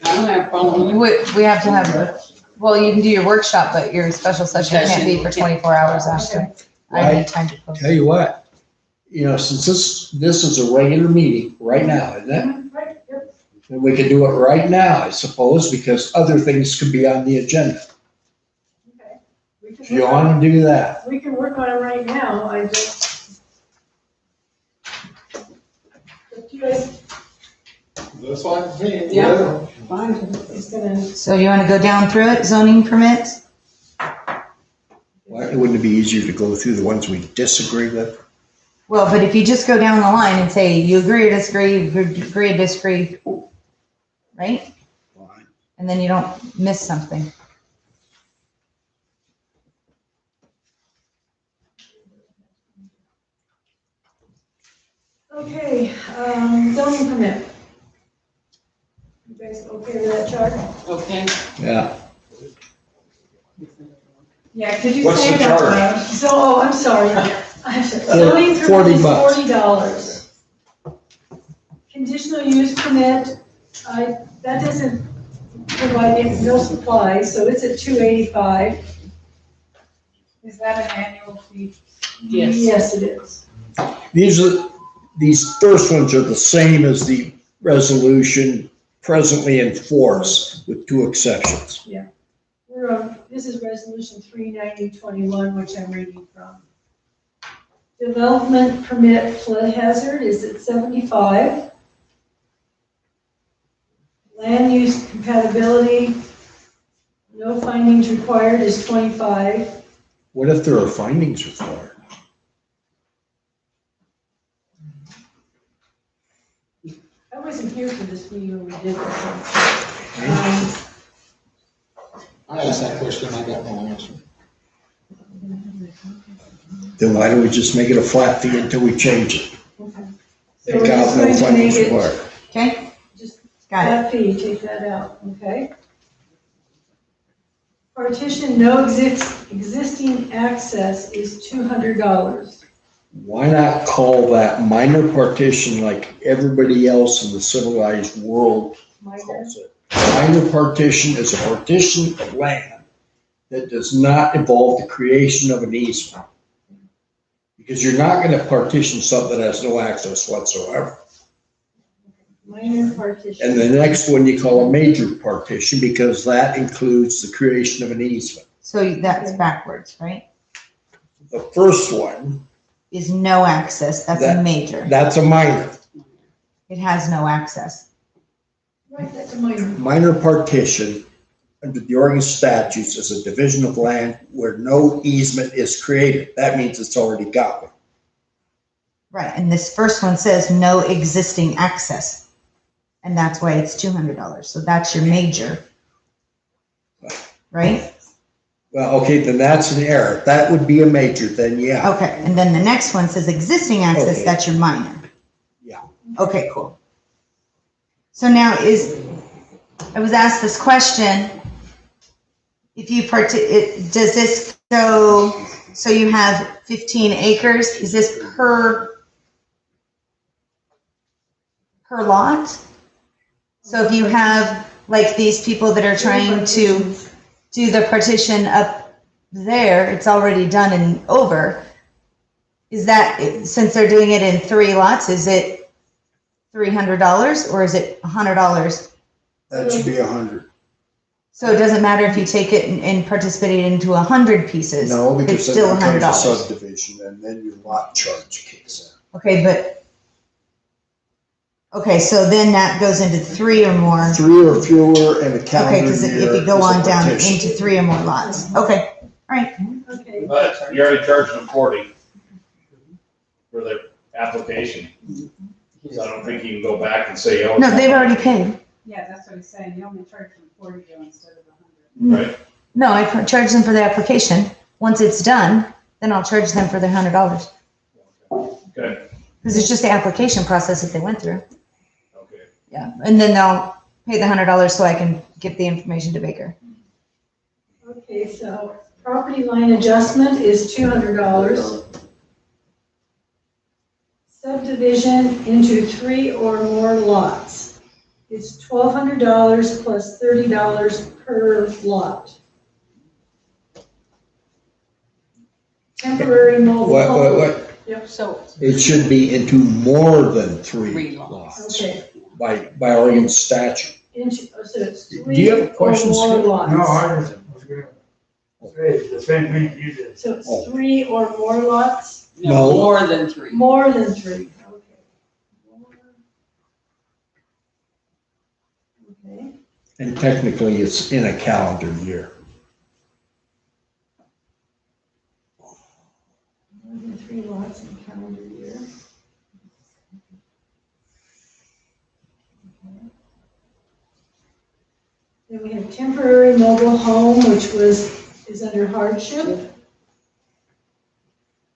I don't have a problem with it. We have to have, well, you can do your workshop, but your special session can't be for 24 hours after. I need time to post. Tell you what, since this is a regular meeting right now, isn't it? Right, yep. And we can do it right now, I suppose, because other things could be on the agenda. Okay. We can If you work on- want to do that. We can work on it right now, I just. But you guys, That's fine with me. Yeah. Fine. it's gonna, So you want to go down through it, zoning permits? Why wouldn't it be easier to go through the ones we disagree with? Well, but if you just go down the line and say you agree or disagree, agree or disagree, right? And then you don't miss something. okay, zoning permit. You guys okay with that chart? Okay. Yeah. Yeah, could you What's say the it out charge? loud? So, oh, I'm sorry. Zoning permit is $40. $40. Conditional use permit, that doesn't provide no supplies, so it's at $285. Is that an annual fee? Yes. Yes, it is. These first ones are the same as the resolution presently in force, with two exceptions. We're on, this is resolution 39021, which I'm reading from. Development permit flood hazard is at 75. Land use compatibility, no findings required is 25. What if there are findings required? I wasn't here for this meeting when we did this one. I asked that question, I got no answer. Then why don't we just make it a flat fee until we change it? Okay. So we're Take just out no going to make findings it required. Okay? just Got it. that fee, take that out, okay? Partition, no existing access is $200. Why not call that minor partition like everybody else in the civilized world Minor, calls it? Minor partition is a partition of land that does not involve the creation of an easement. Because you're not gonna partition something that has no access whatsoever. minor partition. And the next one you call a major partition because that includes the creation of an easement. So that's backwards, right? The first one, Is no access, that's a major. that's a minor. It has no access. Right, that's a minor. Minor partition under the Oregon statutes is a division of land where no easement is created. That means it's already got one. Right, and this first one says no existing access. And that's why it's $200. So that's your major. Right? Well, okay, then that's an error. That would be a major, then yeah. Okay, and then the next one says existing access, Okay. that's your minor. Yeah. Okay, cool. So now I was asked this question, if you does this go, so you have 15 acres, is this per lot? So if you have like these people that are trying to do the partition up there, it's already done and over. Is that, since they're doing it in 3 lots, is it $300 or is it $100? That should be 100. So it doesn't matter if you take it and participate it into 100 pieces. No, It's because then still it becomes a $100. subdivision and then your lot charge kicks in. Okay, okay, so then that goes into 3 or more. 3 or fewer and a Okay, calendar because year if you go is a on down partition. into 3 or more lots. Okay, all right. Okay. But you already charged them 40 for their application. So I don't think you can go back and say, oh. No, they've already paid. Yeah, that's what he's saying, you only charge them 40 instead of 100. Right. No, I charge them for the application. Once it's done, then I'll charge them for their $100. Okay. Because it's just the application process that they went through. Okay. Yeah, and then they'll pay the $100 so I can get the information to Baker. Okay, so property line adjustment is $200. Subdivision into 3 or more lots. It's $1,200 plus $30 per lot. Temporary mobile home. What? Yep. So, It should be into more than three Three lots. lots Okay, by Oregon statute. into, so it's Do 3 you have or questions, more Skip? lots. No, I didn't. It's the same thing you did. So it's Oh. 3 or more lots, No. no, more than 3. more than 3, okay. Okay, And technically, it's in a calendar year. more than 3 lots in a calendar year. Okay. Then we have temporary mobile home, which is under hardship.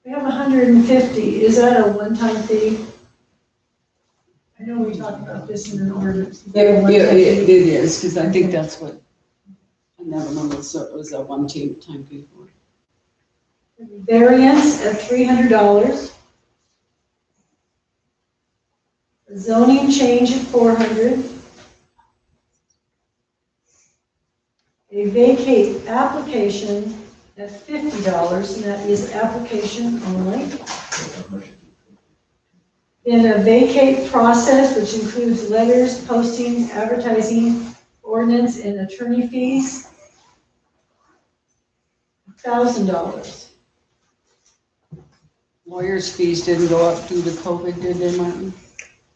We have 150, is that a one-time fee? I know we talked about this in an ordinance. Is that a It one-time it fee? is, because I think that's what, another one was a one-time fee for. Variance at $300. Zoning change at $400. A vacate application at $50, and that is application only. Then a vacate process, which includes letters, postings, advertising, ordinance, and attorney fees, $1,000. Lawyers' fees didn't go up due to COVID, did they, Martin?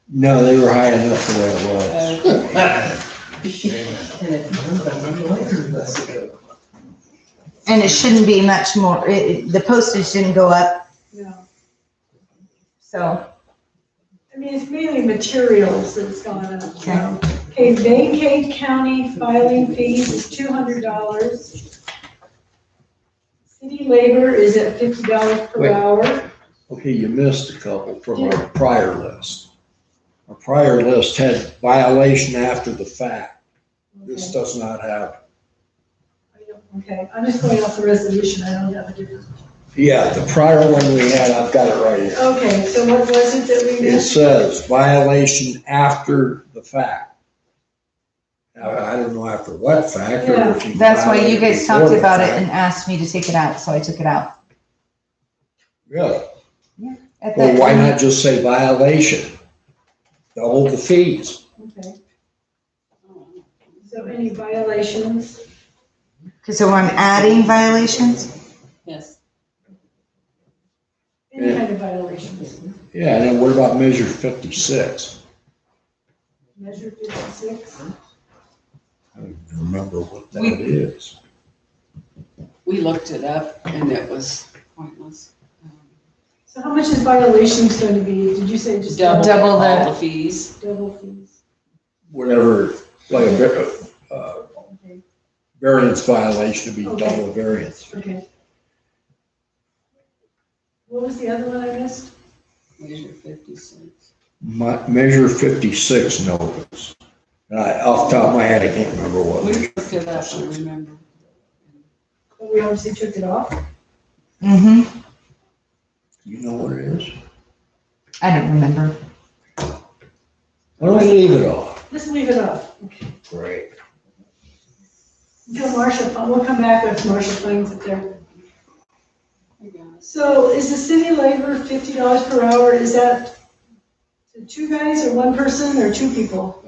No, they were high enough the way it was. And it shouldn't be much more, the postage didn't go up, No. so. I mean, it's mainly materials that's gone up. So. Okay, vacate county filing fees is $200. City labor is at $50 per Wait. hour. Okay, you missed a couple from our prior list. Our prior list had violation after the fact. This does not have. Okay, I'm just going off the resolution, I don't have a different. Yeah, the prior one we had, I've got it right here. Okay, so what was it that we It missed? says violation after the fact. Now, I don't know after what fact, or if you. That's why you violated guys before talked the about it fact. and asked me to take it out, so I took it out. Really? At Well, that why time- not just say violation? Double the fees. Okay. So any violations? So I'm adding violations? Yes. Any kind of violations? Yeah, and then what about measure 56? Measure 56? I don't even remember what that We- is. We looked it up and it was pointless. So how much is violations going to be? Did you say just Double all the fees. Double fees. Whatever, like a Okay. variance violation would be Okay. double variance. Okay. What was the other one I missed? Measure 56. Measure 56 notice. Off the top of my head, I can't remember what. We measure looked it up, 56 I is. remember. But we obviously took it off. Mm-hmm. You know what it is? I don't remember. Why don't we leave it off? Just leave it off. Okay. Great. Until Marcia, we'll come back if Marcia finds it there. So is the city labor $50 per hour? Is that the 2 guys or 1 person or 2 people?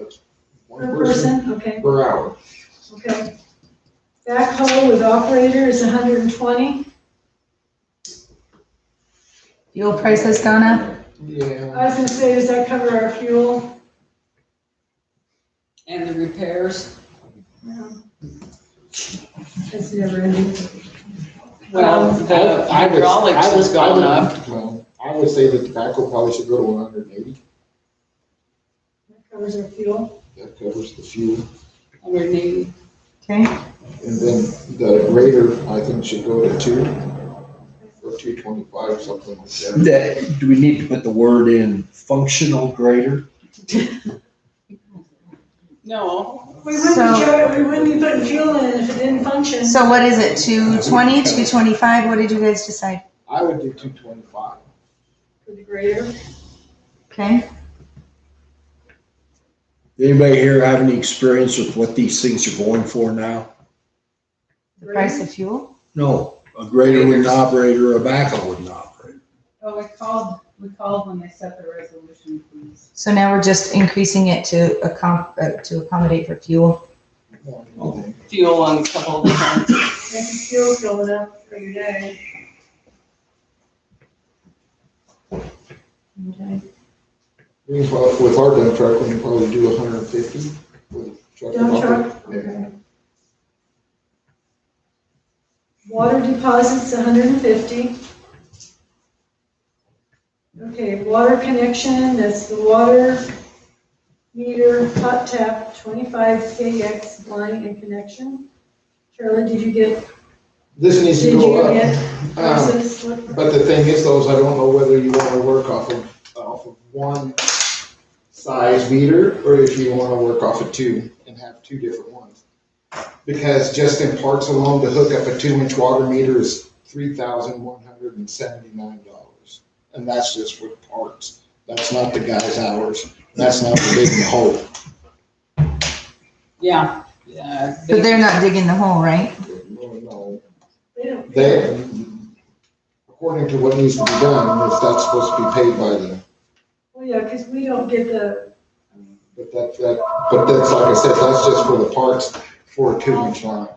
Per person, okay. Per hour. Okay. Backhoe with operator is 120. Fuel price has gone up? Yeah. I was gonna say, does that cover our fuel? And the repairs. No. It's never ending. Well, the hydraulics has gone up. Well, I would say the tobacco probably should go to 180. That covers our fuel. That covers the fuel. 180. Okay. And then the grader, I think, should go to 2 for put 225, something like that. Do we need to put the word in functional grader? No. We wouldn't be putting fuel in it if it didn't function. So what is it, 220, 225? What did you guys decide? I would do 225. For the grader. Okay. Anybody here have any experience with what these things are going for now? The price of fuel? No, a grader with an operator, a backhoe with an operator. Oh, we called when they set the resolution fees. So now we're just increasing it to accommodate for fuel. Fuel on a couple of different. Yeah, 'cause fuel's going up every day. Okay. We can probably, with our dump truck, we can probably do 150 with truck. Dump truck? Yeah. Water deposits, 150. Okay, water connection, that's the water meter, hot tap, 25 KX line and connection. Charlie, did you get? This needs to Did go you up. get prices? But the thing is though, is I don't know whether you want to work off of one size meter or if you want to work off of two and have two different ones. Because just in parts alone, to hook up a 2-inch water meter is $3,179. And that's just for parts. That's not the guy's hours. That's not the digging the hole. Yeah, yeah. But they're not digging the hole, right? No. They don't. They, according to what needs to be done, if that's supposed to be paid by them. Well, yeah, because we don't get the, But that's like I said, that's just for the parts for a 2-inch line.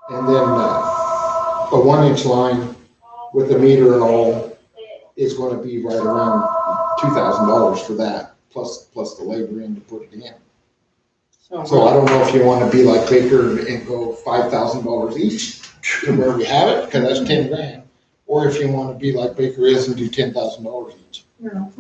And then a 1-inch line with the meter and all is going to be right around $2,000 for that, plus the labor in to put it in. So I don't know if you want to be like Baker and go $5,000 each to where we have it, because that's 10 grand. Or if you want to be like Baker is and do $10,000 each. no.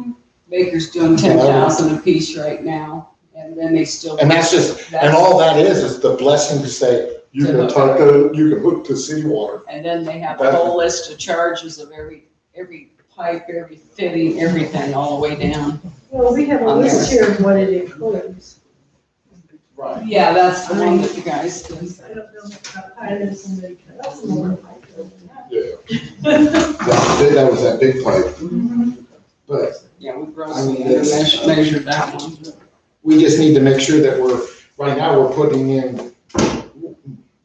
Baker's doing 10,000 a piece right now, and then they still. And that's just, and all that is the blessing to say, you can hook to city water. And then they have a whole list of charges of every pipe, every fitting, everything, all the way down. Well, we have a On list there. here of what it includes. Right. Yeah, that's the one that you guys did. I don't know about pilots and the, that's more pipe. Yeah. That was that big pipe. But Yeah, we I mean, measured that one. we just need to make sure that right now we're putting in,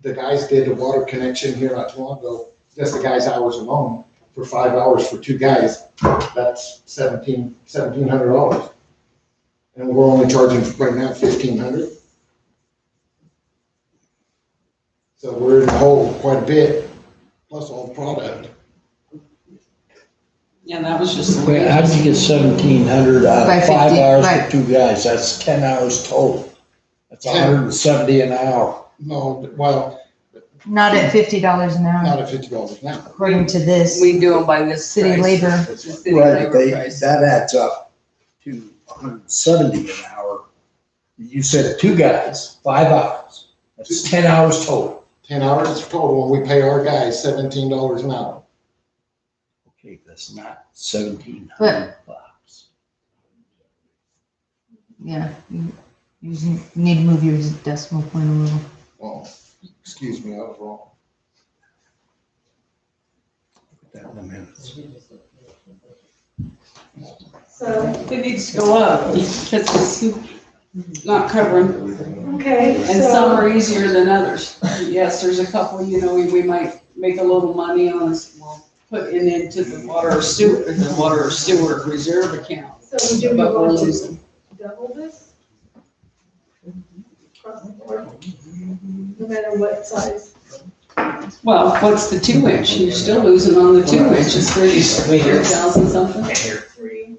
the guys did a water connection here not too long ago, just the guys' hours alone, for 5 hours for 2 guys, that's $1,700. And we're only charging right now $1,500. So we're in the hole quite a bit, plus all the product. Yeah, that was just. Wait, how did you get 1,700 out of 5 550, hours right. for 2 guys? That's 10 hours total. That's 170 an hour. No, well, Not at $50 an hour, not at $50 an hour. according to this We do them by this city price. labor. The city Right, labor price. that adds up to 170 an hour. You said 2 guys, 5 hours. That's 10 hours total. 10 hours total, and we pay our guys $17 an hour. Okay, that's not 1,700 bucks. Yeah, you need to move your decimal point a little. Well, excuse me, I was wrong. Put that in the minutes. So, It needs to go up because it's not covering. okay, And some so, are easier than others. Yes, there's a couple, we might make a little money on, well, putting into the water or sewer reserve account. so do we But we're want to losing. double this? Across the board? No matter what size? Well, what's the 2-inch? You're still losing on the 2-inch. It's 3,000 something. 3.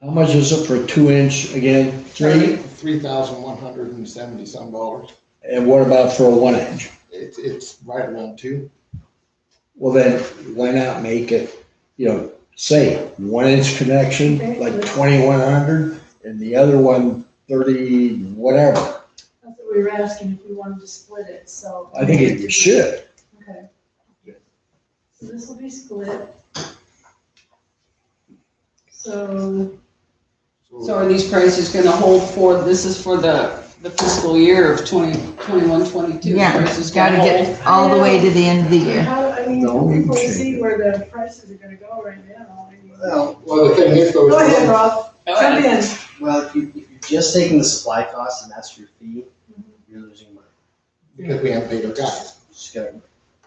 How much is it for a 2-inch again? 3? $3,170 some dollars. And what about for a 1-inch? It's right around 2. Well, then why not make it, say 1-inch connection, like 2,100, and the other one 30, whatever. That's what we were asking if we wanted to split it, so. I think we should. Okay. So this will be split. So, So are these prices gonna hold for, this is for the fiscal year of 2021, 22? Yeah, Prices gotta gonna get hold? all the way to the end of the year. how, I mean, Don't people change see it. where the prices are gonna go right now. I mean- Well, the thing is though. Go ahead, Rob, Go jump ahead. in. Well, if you're just taking the supply cost and that's your fee, you're losing money. Because we haven't paid our guys. Just gotta-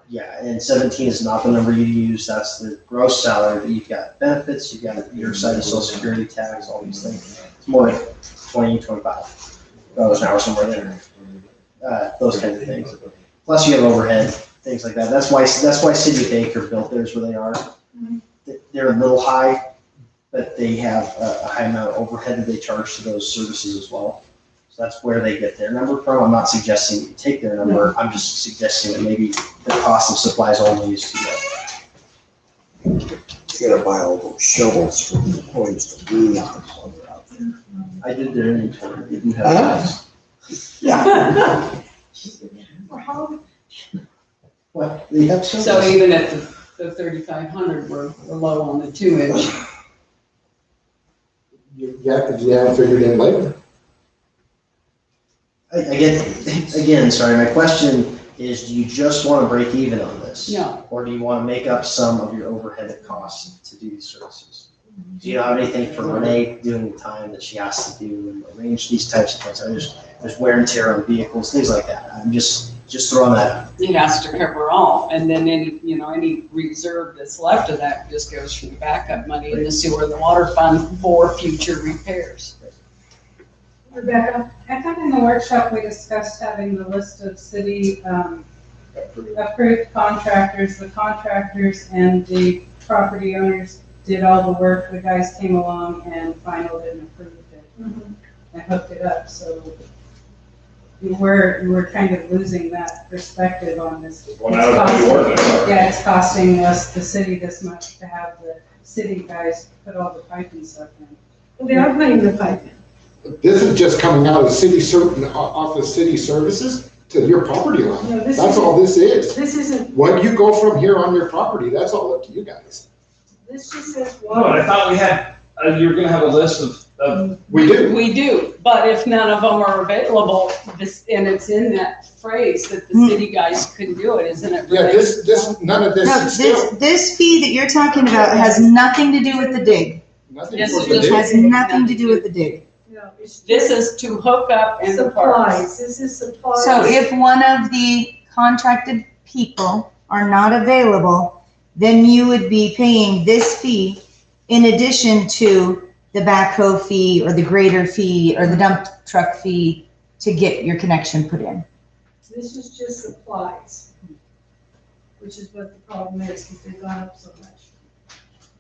Yeah, and 17 is not the number you use, that's the gross salary, but you've got benefits, you've got your side of social security tax, all these things. It's more like 20, 25 dollars an hour, somewhere there. Those kinds of things. Plus you have overhead, things like that. That's why City of Baker built theirs where they are. They're a little high, but they have a high amount of overhead that they charge to those services as well. So that's where they get their number from. I'm not suggesting you take their number. I'm just suggesting that maybe the cost of supplies only is too low. You gotta buy all those shovels for the employees to lean on while they're out there. I did their inventory. They do have those. Yeah. What? They have So shovels. even at the 3,500, we're low on the 2-inch. Yeah, because you haven't figured in labor. I get, again, sorry, my question is, do you just want to break even on this? No. Or do you want to make up some of your overhead costs to do these services? Do you have anything for Renee doing the time that she has to do and arrange these types of things? There's wear and tear on vehicles, things like that. I'm just throwing that out. It has to cover all, and then any reserve that's left of that just goes from the backup money in the sewer and the water fund for future repairs. Rebecca? I thought in the workshop we discussed having the list of city approved contractors. The contractors and the property owners did all the work. The guys came along and finalized it and approved it and hooked it up. So we're kind of losing that perspective on this. One out of the ordinance. Yeah, it's costing us, the city, this much to have the city guys put all the piping stuff in. Well, they are putting the pipe in. This is just coming out of off of city services to your property line. No, this That's all this is. This isn't, What you go from here on your property, that's all up to you guys. this just says No, but I water. thought we had, you were gonna have a list of. We do. We do, but if none of them are available, and it's in that phrase that the city guys can do it, isn't it? Yeah, none of this No, is still. this fee that you're talking about has nothing to do with the dig. Nothing Yes, for it the does. dig. Has nothing to do with the dig. No, it's This just is to hook up and the parts. supplies. This is supplies. So if one of the contracted people are not available, then you would be paying this fee in addition to the backhoe fee or the grader fee or the dump truck fee to get your connection put in. This is just supplies, which is what the problem is, because they've gone up so much.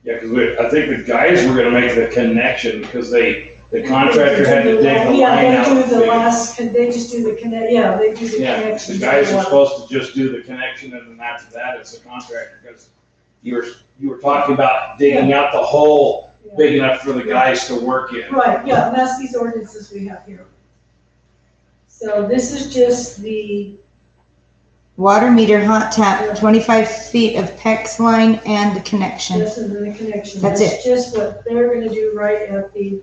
Yeah, because I think the guys were gonna make the connection because the contractor had to dig the line Yeah, out. they do the last, they just do the they do the Yeah, connection. the guys are supposed to just do the connection and then after that it's the contractor because you were talking about digging out the hole big enough for the guys to work in. Right, yeah, and that's these ordinances we have here. So this is just the, Water meter, hot tap, 25 feet of PEX line and the connection. this is the connection. That's it. Just what they're gonna do right at the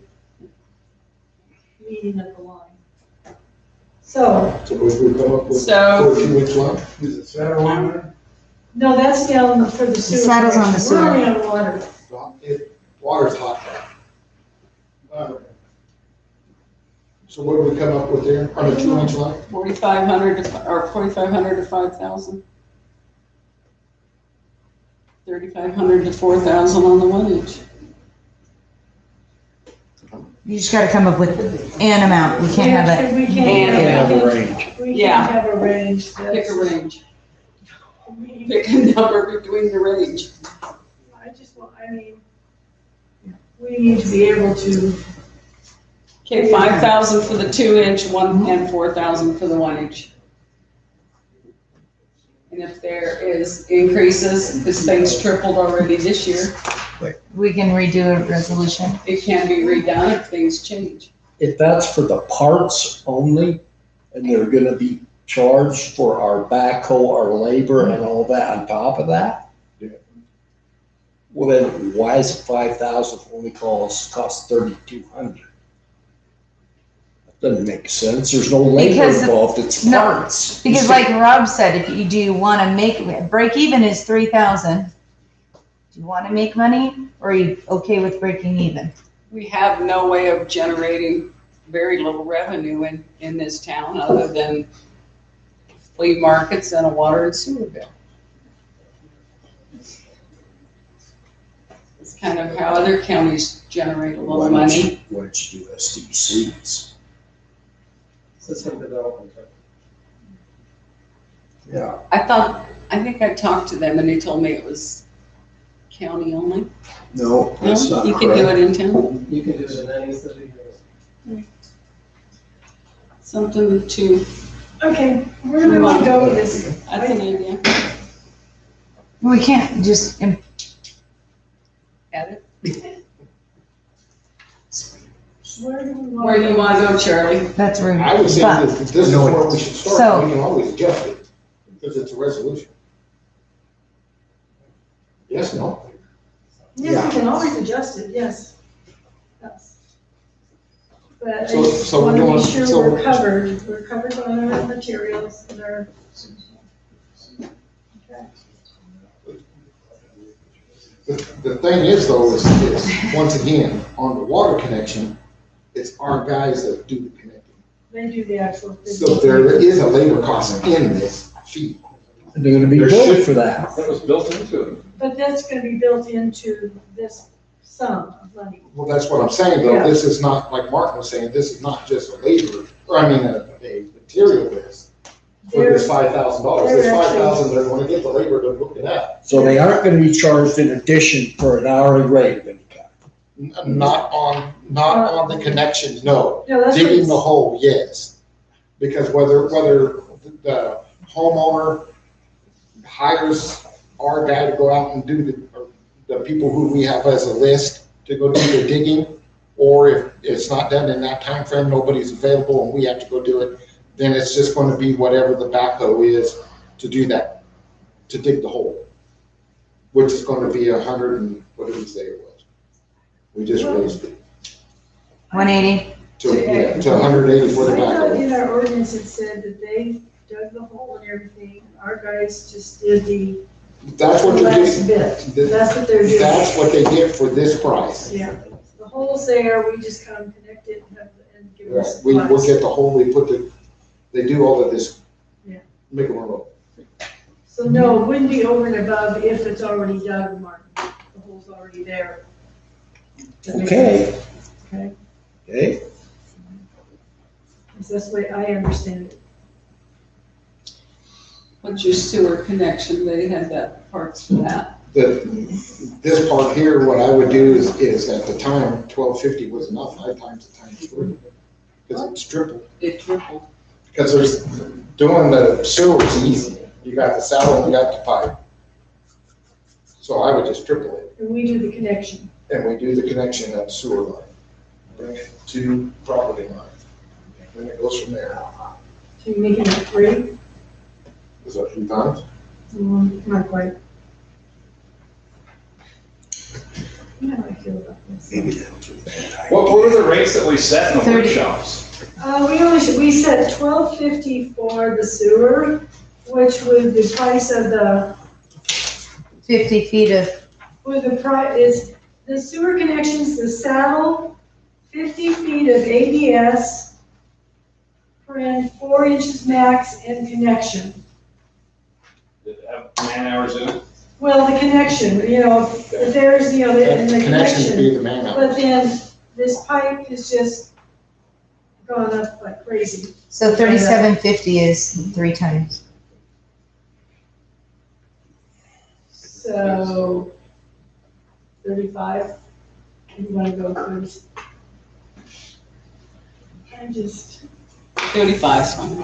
meeting of the line. So, So if we come up with So- 14-inch line. Is it center line? no, that's down for the sewer. saddle's on the connection. We're only sewer. on water. Water's hot. So what do we come up with there on a 2-inch line? 4,500 to 5,000. 3,500 to 4,000 on the 1-inch. You just gotta come up with an amount. We can't have it. We can't And- have a range. We Yeah. can't have a range. Pick a range. Pick a number between the range. We need to be able to, Okay, 5,000 for the 2-inch, and 4,000 for the 1-inch. And if there is increases, this thing's tripled already this year, We can redo a resolution. it can be redone if things change. If that's for the parts only, and they're gonna be charged for our backhoe, our labor and all that on top of that? Well, then why is it 5,000 if it only cost 3,200? That doesn't make sense. There's no labor Because- involved, it's no, parts. Because like Rob said, if you do wanna make, break even is 3,000. Do you wanna make money or are you okay with breaking even? We have no way of generating very little revenue in this town other than flea markets and a water and sewer bill. It's kind of how other counties generate a little money. Why don't you do SDCs? System development. Yeah. I think I talked to them and they told me it was county only. No, that's No, not you can do correct. it in town. You can do it in any city. Something to, Okay, where do we want to go with this? that's an idea. We can't just, Add it. Where do we want? Where do you want to go, Charlie? that's rude. I would say But- this is where we should So- start, we can always adjust it, because it's a resolution. Yes, no? Yes, we can always adjust it, yes. Yes. But I So- just so we're want to be doing- sure so- we're covered on our materials and our. The thing is though, is once again, on the water connection, it's our guys that do the connecting. They do the actual. So there is a labor cost in this fee. They're gonna be There billed should- for that. That was built into it. But that's gonna be built into this sum of money. Well, that's what I'm saying though, Yeah. this is not, like Martin was saying, this is not just a labor, or I mean, a material list for this $5,000. This they're actually- $5,000, they're gonna get the labor to look it up. So they aren't gonna be charged in addition for an hourly rate of any kind. Not on the connection, no. No, that's what Digging it's- the hole, yes. Because whether the homeowner hires our guy to go out and do the people who we have as a list to go do the digging, or if it's not done in that time frame, nobody's available and we have to go do it, then it's just gonna be whatever the backhoe is to do that, to dig the hole. Which is gonna be 100 and, what did we say it was? We just raised it 180. to 180 for the I thought backhoe. in our ordinance it said that they dug the hole and everything, our guys just did the That's what they're last doing. bit. That's what they're doing. That's what they get for this price. Yeah, the hole's there, we just come connect it and give them We supplies. will get the hole, they do all of this. Yeah. Make them roll. So no, it wouldn't be over and above if it's already dug, Martin. The hole's already there. That makes Okay. sense. Okay, Okay? that's the way I understand it. What's your sewer connection? They had that parts for that. This part here, what I would do is at the time, 1250 was enough, 5 times the times 3. Because it's triple. It tripled. Because there's, doing the sewer is easy. You got the saddle and you got the pipe. So I would just triple it. And we do the connection. And we do the connection at the sewer line. Bring it to property line. Then it goes from there. So you make it 3? Is that 3 times? Not quite. You know how I feel about this. What were the rates that we set in the 30. workshops? We set $12.50 for the sewer, which with the price of the, 50 feet of, with the price, is the sewer connections, the saddle, 50 feet of ABS, per 4 inches max in connection. Did it have man hours in it? Well, the connection, if there's, in the Connection would be connection. the man But hours. then this pipe is just gone up like crazy. so 3750 is 3 times. So 35, you want to go first? I just. 35 is fine.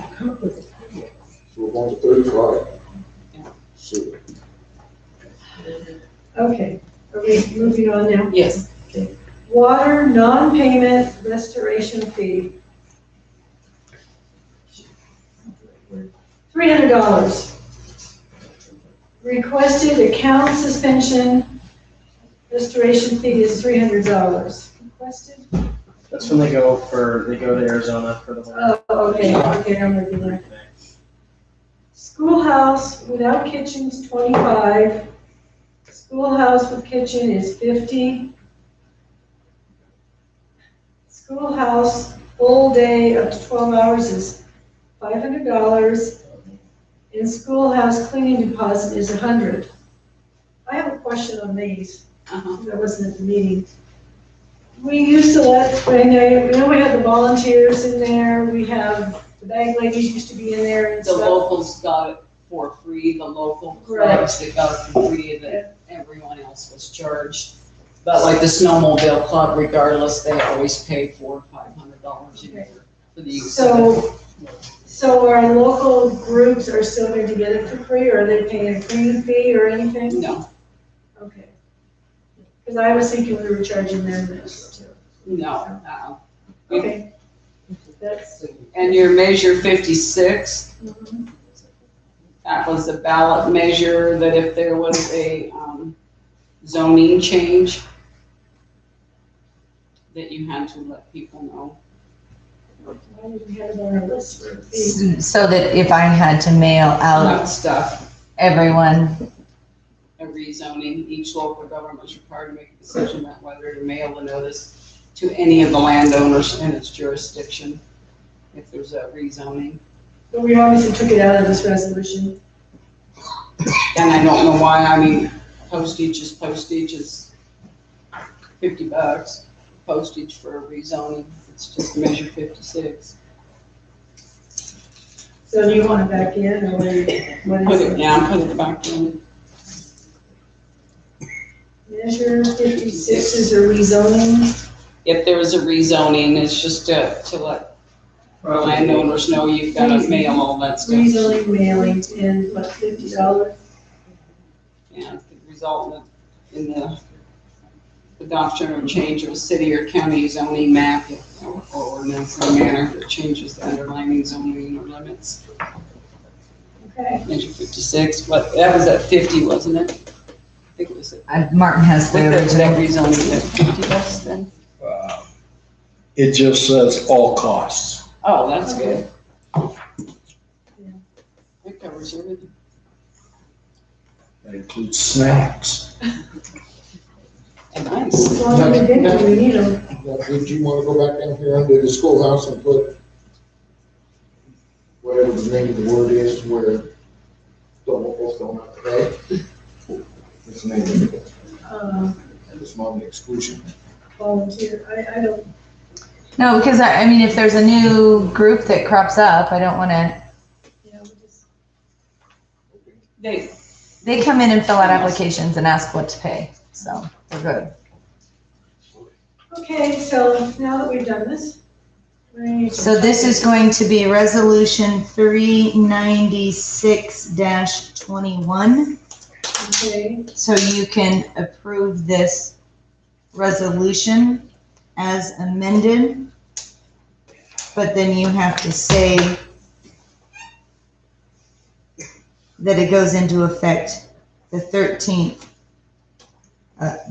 So we're going to 35. Sewer. Okay, are we moving on now? Yes. Water non-payment restoration fee. $300. Requested account suspension, restoration fee is $300. Requested? That's when they go to Arizona for the winter. Oh, okay, I'm with you there. Schoolhouse without kitchen is 25. Schoolhouse with kitchen is 50. Schoolhouse full day up to 12 hours is $500. And schoolhouse cleaning deposit is $100. I have a question on these. I wasn't at the meeting. We used to we know we have the volunteers in there, we have, the bag ladies used to be in there and The stuff. locals got it for free, the local clubs, they got it for free, that everyone else was charged. But like the snowmobile club, regardless, they always pay $400 or $500 a year for the use of it. So our local groups are still going to get it for free, or are they paying a cleaning fee or anything? No. Okay. Because I was thinking we were charging them this too. No, Okay. That's. And your measure 56, Mhm. that was a ballot measure that if there was a zoning change, that you had to let people know. Why didn't we have it on our list for fees? So that if I had to mail That out stuff, everyone, a rezoning, each local government is required to make a decision about whether to mail the notice to any of the landowners in its jurisdiction if there's a rezoning. But we obviously took it out of this resolution. And I don't know why, I mean, postage is $50. Postage for a rezoning, it's just measure 56. So do you want it back in, or what is Put it? it down, put it back in. Measure 56 is a rezoning. If there is a rezoning, it's just to let landowners know you've got to mail all that stuff. Rezoning mailing in, what, $50? Yeah, it could result in the adoption or change of a city or county zoning map or ordinance in a manner that changes the underlying zoning or limits. Okay. Measure 56, but that was at 50, wasn't it? I think it was at. Martin has the That original. rezoning at $50 then? It just says all costs. Oh, that's good. It covers everything. That includes snacks. Nice. As long as we didn't, we need them. Would you want to go back down here under the schoolhouse and put whatever the name of the word is where the locals don't have to pay? What's the name of it? It's not an exclusion. Volunteer, I don't, No, because I mean, if there's a new group that crops up, I don't want to, they come in and fill out applications and ask what to pay, so we're good. okay, so now that we've done this. So this is going to be resolution 396-21. Okay, So you can approve this resolution as amended, but then you have to say that it goes into effect the 13th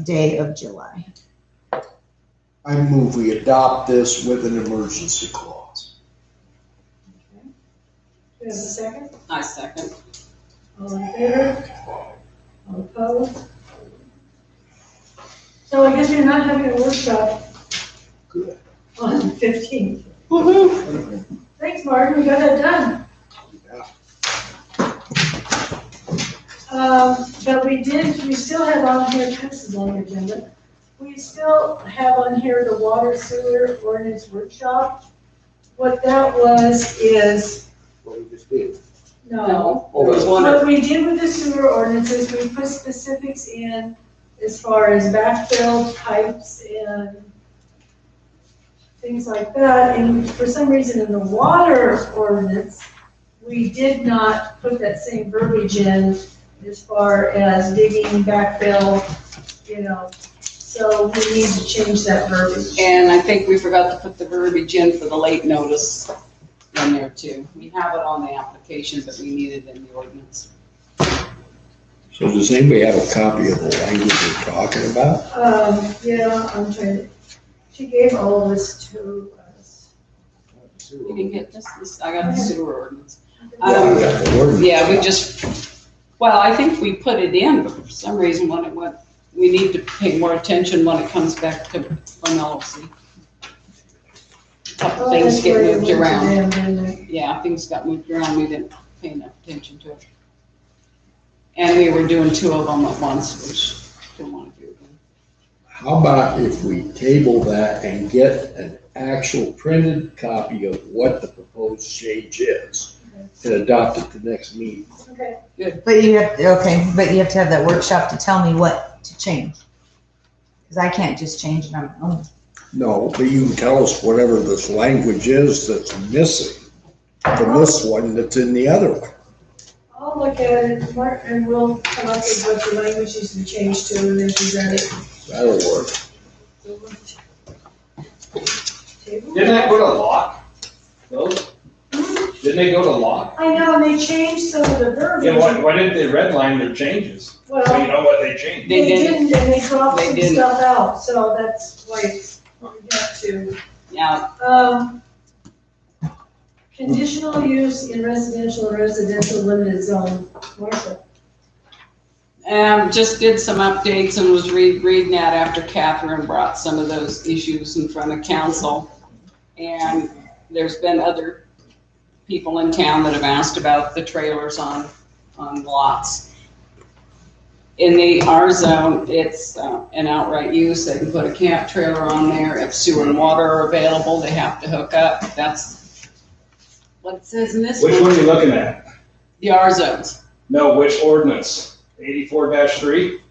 day of July. I move we adopt this with an emergency clause. do you have a second? I second. All in favor? All opposed? So I guess you're not having a workshop on the 15th. Woohoo! Thanks, Martin, we got that done. But we still have on here, this is on the agenda, we still have on here the water sewer ordinance workshop. What that was is, What we just did. no. There was one. What we did with the sewer ordinances, we put specifics in as far as backfill types and things like that. And for some reason in the water ordinance, we did not put that same verbiage in as far as digging, backfill, so we need to change that verbiage. And I think we forgot to put the verbiage in for the late notice in in there too. We have it on the application, but we need it in the ordinance. So does anybody have a copy of the language we're talking about? Yeah, I'm trying to, she gave all of this to us. You didn't get this, I got the sewer ordinance. I got the ordinance. Yeah, we just, well, I think we put it in, but for some reason when it went, we need to pay more attention when it comes back to, from LLC. Couple things get moved around. Yeah, things got moved around, we didn't pay enough attention to it. And we were doing two of them at once, which don't want to do again. How about if we table that and get an actual printed copy of what the proposed change is and adopt it the next meeting? Okay. Good. But you have, okay, but you have to have that workshop to tell me what to change. Because I can't just change it on my own. No, but you can tell us whatever this language is that's missing from this one that's in the other one. I'll look at it, Mark, and we'll come up with what the language needs to be changed to, and then present it. That'll work. Table? Didn't that go to lock? Those? Didn't they go to lock? I know, and they changed some of the verbiage. Yeah, why didn't they redline their changes? So you Well, know what they changed. they didn't, and they dropped They some didn't. stuff out, so that's why we have to. Yeah, Conditional use in residential or residential limited zone. Martha? just did some updates and was reading that after Catherine brought some of those issues in front of council. And there's been other people in town that have asked about the trailers on lots. In the R zone, it's an outright use. They can put a camp trailer on there. If sewer and water are available, they have to hook up. That's what it says in this one. Which one are you looking at? The R zones. No, which ordinance? 84-3?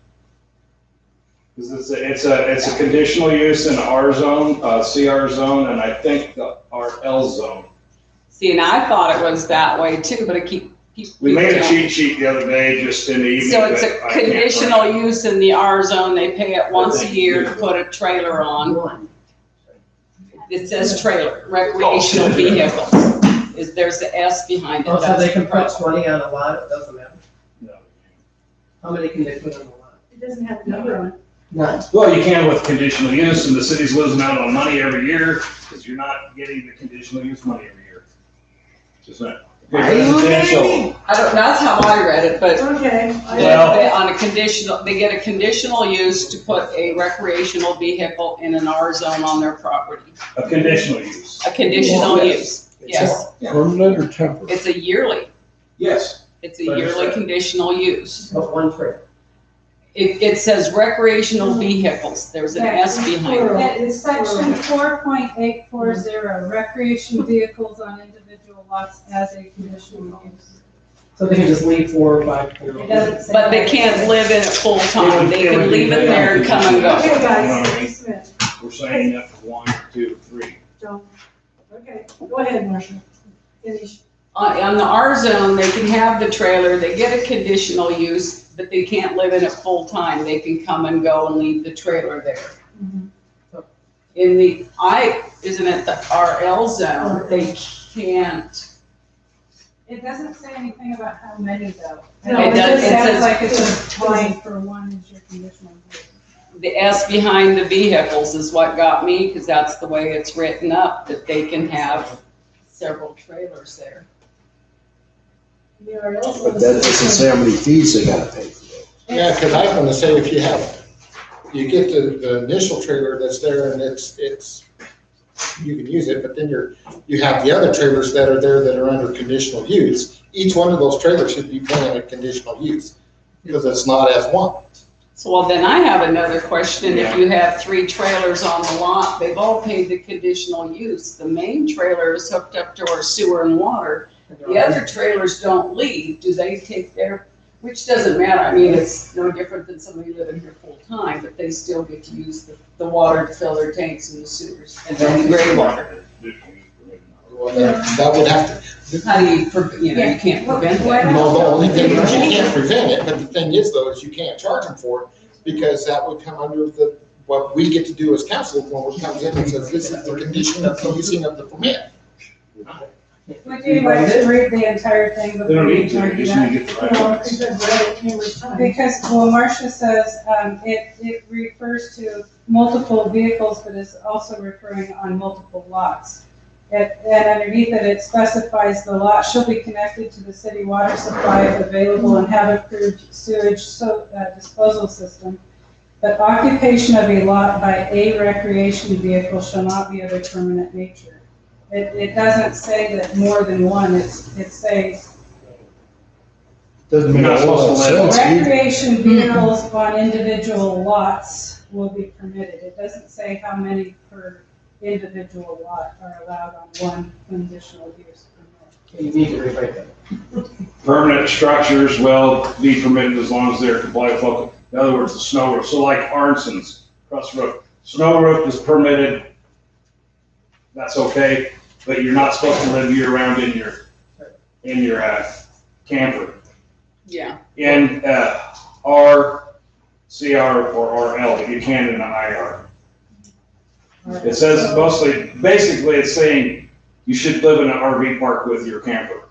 Because it's a conditional use in R zone, CR zone, and I think the RL zone. See, and I thought it was that way too, but I keep. We made a cheat sheet the other day, just in the evening. So it's but a I can't conditional find it. use in the R zone. They pay it once a year to put a trailer on. It says trailer, recreational vehicles. There's the S behind it. Oh, so That's they the can put problem. 20 on a lot, it doesn't matter? No. How many can they put on a lot? It doesn't have a number on it. None. Well, you can with conditional use, and the city's losing out on money every year, because you're not getting the conditional use money every year. Just not. Residential. That's how I read it, but Okay. on a conditional, they get a conditional use to put a recreational vehicle in an R zone on their property. A conditional use. A conditional use, yes. Permanent or temporary? It's a yearly, Yes. it's a yearly conditional use. But one trailer. It says recreational vehicles, there's an S behind it. That is section 4.840, recreation vehicles on individual lots as a conditional use. So they can just leave 4 or 5. It doesn't say. But they can't live in it full time, they can leave it there and come and Okay, go. guys, Smith, We're signing up for 1, 2, 3. don't. Okay, go ahead, Marcia. Finish. On the R zone, they can have the trailer, they get a conditional use, but they can't live in it full time. They can come and go and leave the trailer there. In the isn't it the RL zone, they can't. It doesn't say anything about how many though. No, it does- it sounds says- like it's just 20 for one is your conditional use. The S behind the vehicles is what got me, because that's the way it's written up, that they can have several trailers there. But that doesn't say how many fees they gotta pay for those. Yeah, because I was gonna say, if you get the initial trailer that's there and it's, you can use it, but then you have the other trailers that are there that are under conditional use. Each one of those trailers should be paying a conditional use, because it's not as one. So, well, then I have another question. If you have 3 trailers on the lot, they've all paid the conditional use. The main trailer is hooked up to our sewer and water. The other trailers don't leave. Do they take their, which doesn't matter. I mean, it's no different than somebody living here full time, but they still get to use the water to fill their tanks and the sewers and then the gray water. Well, that would have to. How do you, you can't prevent that. No, the only thing is you can't prevent it, but the thing is though, is you can't charge them for it, because that would come under what we get to do as council when it comes in and says, this is the condition of the using of the permit. Would you like to read the entire thing? They don't need to, before they you just argue need to that? get the No, right because ones. I've read it numerous times. Because, well, Marcia says, it refers to multiple vehicles, but is also referring on multiple lots. And underneath it, it specifies the lot shall be connected to the city water supply if available and have approved sewage disposal system. But occupation of a lot by a recreation vehicle shall not be of a permanent nature. It doesn't say that more than one, it says Doesn't make a Not whole lot of supposed to live. sense either. recreation vehicles on individual lots will be permitted. It doesn't say how many per individual lot are allowed on one conditional use permit. You need to rewrite that. Permanent structures will be permitted as long as they're compliant with local. In other words, the snow roof. So like Arnson's across the road, snow roof is permitted. That's okay, but you're not supposed to live year round in your camper. Yeah. In R, CR, or RL, you can in an IR. It says mostly, basically it's saying you should live in an RV park with your camper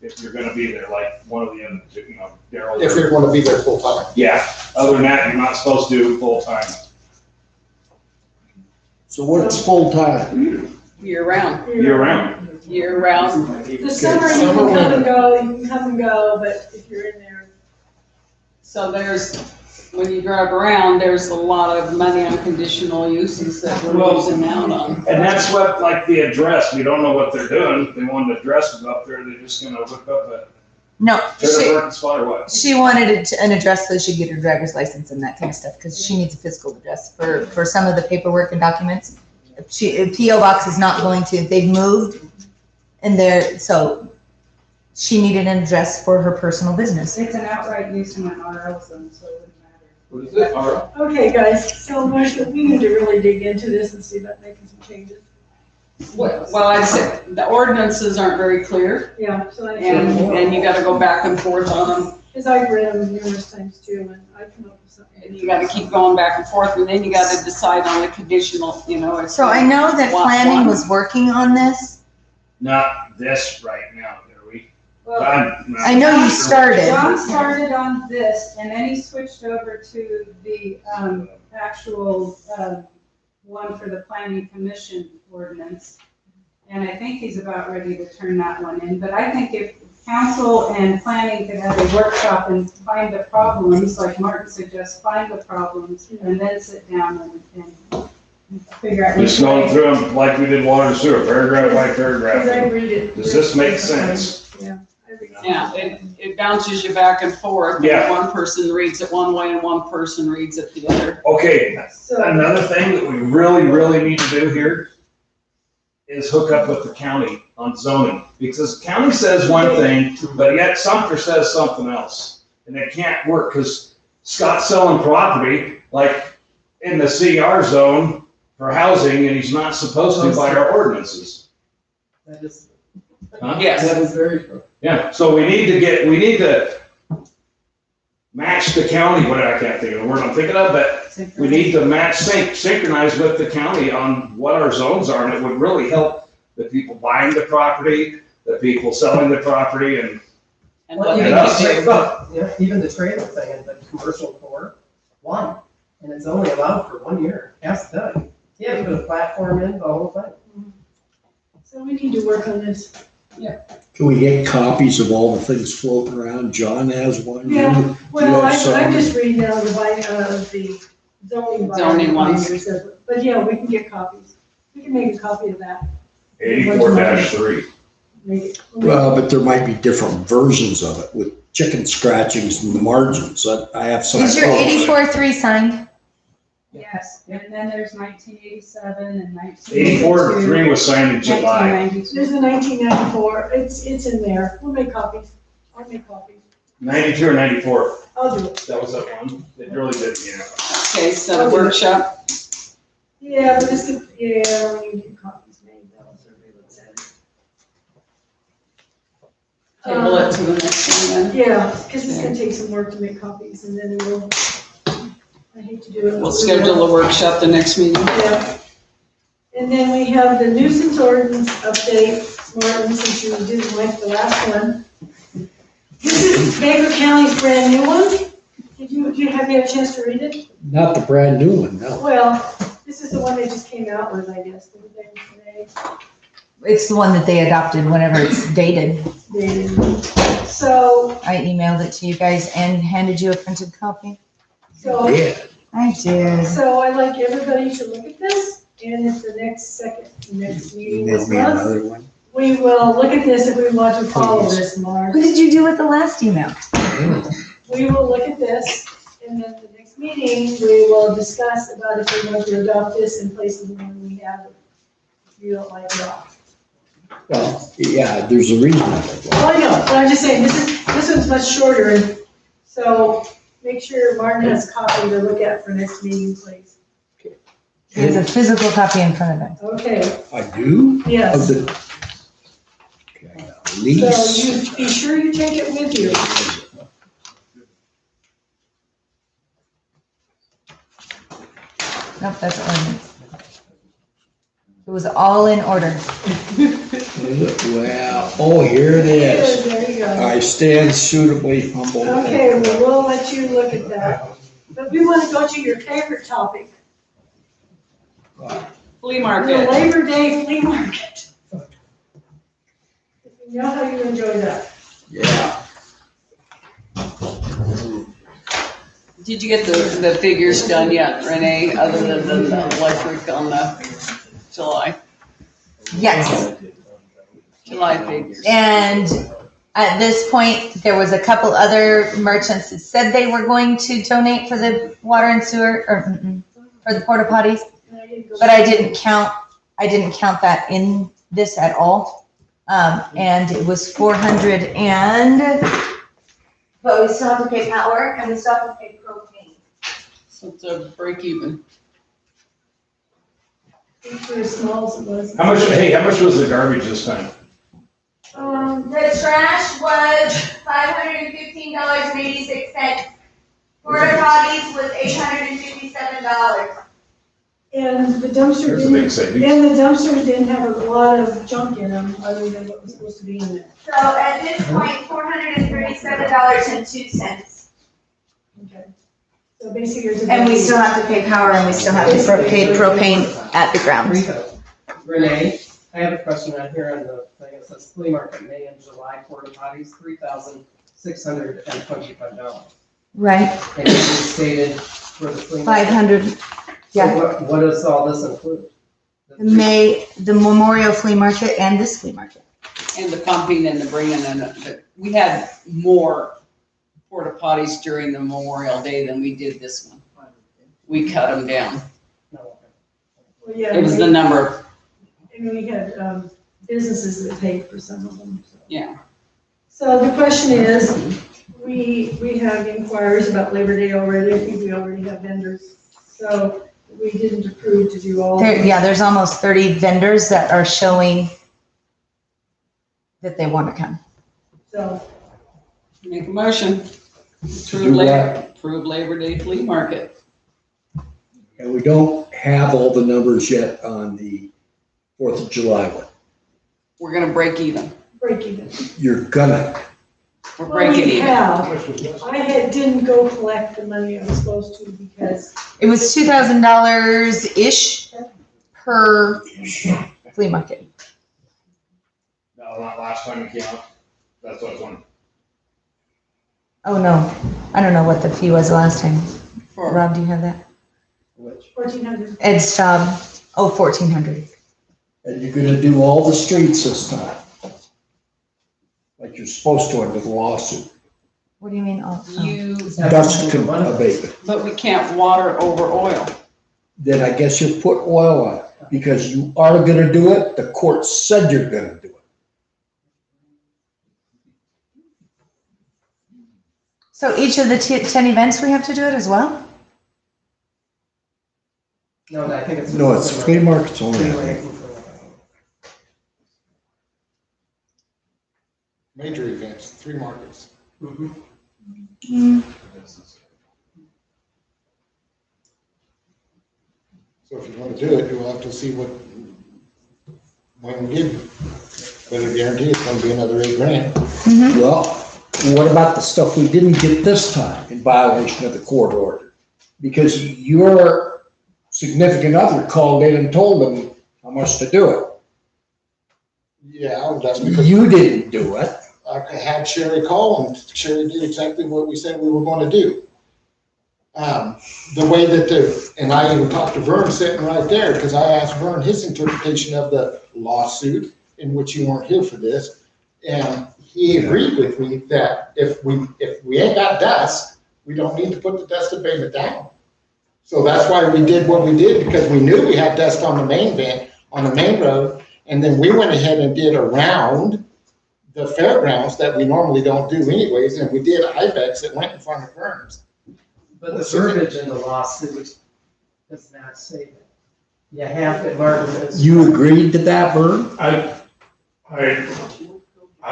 if you're gonna be there, like one of the other, Daryl. If you're gonna be there full time. Yeah, other than that, you're not supposed to do full time. So what's full-time? Year round. Year round. Year round. The summer, you can come and go, you can come and go, but if you're in there. So there's, when you drive around, there's a lot of money on conditional uses that we're losing out on. And that's what, like the address, we don't know what they're doing. They want an address up there, they're just gonna look up a No, trailer parking spot or what? she wanted an address so she'd get her driver's license and that kind of stuff, because she needs a physical address for some of the paperwork and documents. PO box is not going to, they've moved and so she needed an address for her personal business. It's an outright use in an RL zone, so it wouldn't matter. What is it? All right. Okay, guys, so much, we need to really dig into this and see about making some changes. Well, I said, the ordinances aren't very clear, Yeah, so I. and you gotta go back and forth on them, Because I've read them numerous times too, and I come up with something. and you gotta keep going back and forth, and then you gotta decide on the conditional, it's. So I know that Lot planning one. was working on this. Not this right now, are we? Well, I know you started. John started on this, and then he switched over to the actual one for the planning commission ordinance. And I think he's about ready to turn that one in. But I think if council and planning could have a workshop and find the problems, like Martin suggests, find the problems, and then sit down and figure out. Just going through them like we did water and sewer, paragraph by paragraph. Because I read it. Does this make sense? Yeah. I read it. Yeah, it bounces you back and forth. Yeah. One person reads it one way and one person reads it the other. Okay, So, another thing that we really, really need to do here is hook up with the county on zoning. Because the county says one thing, but yet Sumter says something else. And it can't work, because Scott's selling property, like in the CR zone for housing, and he's not supposed to by our ordinances. That is, Huh? Yes. that is very true. Yeah, so we need to match the county, what I can't think of the word I'm thinking of, but we need to synchronize with the county on what our zones are, and it would really help the people buying the property, the people selling the property, and And Well, what even they the can do. trailer, even the trailer thing in the commercial core, one, and it's only allowed for 1 year, ask Doug. Yeah, you put a platform in, the whole thing. so we need to work on this. Can we get copies of all the things floating around? John has one. Yeah, well, You have I'm some? just reading out of the zoning. Zoning ones. binders, but yeah, we can get copies. We can make a copy of that. 84-3. Make it. Well, but there might be different versions of it with chicken scratchings in the margins. I have some. Is your 84-3 signed? Yes, and then there's 1987 and 1982. 84-3 was signed in July. 1992. There's a 1994, it's in there. We'll make copies. I'll make copies. 92 or 94, I'll do it. that was that one, it really did, yeah. Okay, so the workshop, Yeah, but this is, yeah, when you get copies made, that'll certainly look at it. table it to the next one then. Yeah, because it's gonna take some work to make copies, and then we'll, I hate to do it. We'll schedule the workshop the next meeting. Yeah. And then we have the nuisance ordinance update. Martin, since you didn't like the last one. This is Baker County's brand new one. Did you have a chance to read it? Not the brand new one, no. Well, this is the one they just came out with, I guess, the day today. It's the one that they adopted whenever it's dated. So, I emailed it to you guys and handed you a printed copy. so. Yeah. I did. So I'd like everybody to look at this, and at the next meeting Email this me month, another one. we will look at this if we want to follow this, Mark. What did you do with the last email? We will look at this, and then the next meeting, we will discuss about if we want to adopt this in place of the one we have. If you don't like it all. Well, yeah, there's a reason. Oh, I know, but I'm just saying, this one's much shorter, and so make sure Martin has a copy to look at for next meeting, please. There's a physical copy in front of it. Okay, I do? yes. Of the- Okay, at So least. you, be sure you take it with you. Nope, that's ordinance. It was all in order. Well, oh, here it is. There you go. I stand suitably humbled. Okay, well, we'll let you look at that. But we want to go to your favorite topic, Flea the market. Labor Day flea market. You know how you enjoy that. Yeah. Did you get the figures done yet, Renee, other than the electric on the July Yes. figures? And at this point, there was a couple other merchants that said they were going to donate for the water and sewer, or for the porta potties. But I didn't count that in this at all. And it was 400 and, but we still have to pay power and we still have to pay propane. So it's a break even. It's for as small as it was. How much was the garbage this time? The trash was $515.86. Porta potties was $857. And the dumpster There's a big didn't, savings. and the dumpsters didn't have a lot of junk in them, other than what was supposed to be in there. So at this point, $437.02. Okay. So basically, there's a. And we still have to pay power and we still have to pay propane at the ground. Renee, I have a question on here on the thing. It says flea market May and July porta potties, $3,625. Right, And it is stated for the flea market. 500, yeah. So what does all this include? The Memorial Flea Market and this flea market. And the pumping and the bringing in, we had more porta potties during the Memorial Day than we did this one. We cut them down. Well, yeah, It was the number, and we had, businesses that paid for some of them, so. yeah. So the question is, we have inquiries about Labor Day already, I think we already have vendors, so we didn't approve to do all. There's almost 30 vendors that are showing that they want to come. So, Make a motion. do what? Approve Labor Day flea market. And we don't have all the numbers yet on the 4th of July one. We're gonna break even. break even. You're gonna. We're Well, breaking we even. have. I didn't go collect the money I was supposed to because. It was $2,000-ish per flea market. No, not last time it came up. That's what I was wondering. Oh, no. I don't know what the fee was last time. For- Rob, do you have that? 1,400. Ed's job, 1,400. And you're gonna do all the streets this time. Like you're supposed to under the lawsuit. What do you mean? Oh, Dust abatement. But we can't water over oil. Then I guess you put oil on it, because you are gonna do it, the court said you're gonna do it. So each of the 10 events, we have to do it as well? No, I think it's. No, it's flea markets only. Major events, 3 markets. So if you want to do it, you'll have to see when we give you. But I guarantee it's gonna be another $8,000. Well, what about the stuff we didn't get this time in violation of the court order? Because your significant other called in and told them how much to do it. Yeah, that's because. You didn't do it. I had Sherry call, and Sherry did exactly what we said we were gonna do. The way that and I even talked to Vern sitting right there, because I asked Vern his interpretation of the lawsuit, in which you weren't here for this, and he agreed with me that if we ain't got dust, we don't need to put the dust abatement down. So that's why we did what we did, because we knew we had dust on the main vent, on the main road, and then we went ahead and did around the fairgrounds that we normally don't do anyways, and we did IBEX that went in front of Vern's. But the verbiage in the lawsuit does not say that. You have to mark it as. You agreed to that, Vern? I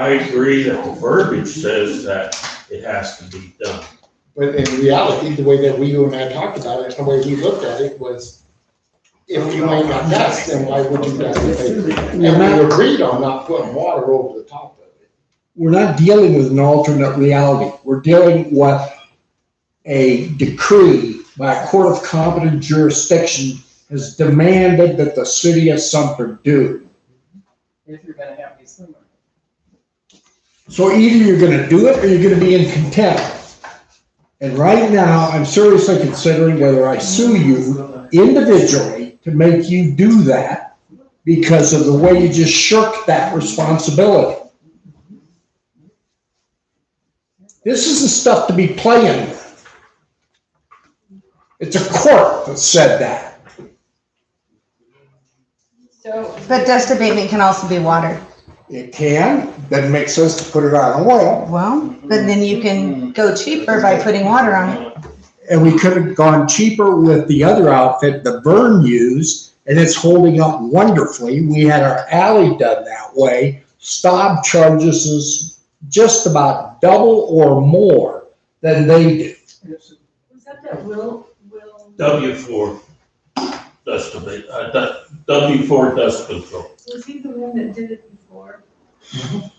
agree that the verbiage says that it has to be done. But in reality, the way that you and I talked about it, the way we looked at it was, if you ain't got dust, then why would you dust it? And we agreed on not putting water over the top of it. We're not dealing with an alternate reality. We're dealing with a decree by a court of competent jurisdiction has demanded that the city of Sumter do. If you're gonna have these somewhere. So either you're gonna do it or you're gonna be in contempt. And right now, I'm seriously considering whether I sue you individually to make you do that because of the way you just shirked that responsibility. This isn't stuff to be playing with. It's a court that said that. So. But dust abatement can also be water. It can, doesn't make sense to put it on oil. Well, but then you can go cheaper by putting water on it. And we could have gone cheaper with the other outfit that Vern used, and it's holding up wonderfully. We had our alley done that way. Staub charges us just about double or more than they do. Was that Will? W4 dust abate, W4 dust control. Was he the one that did it before? A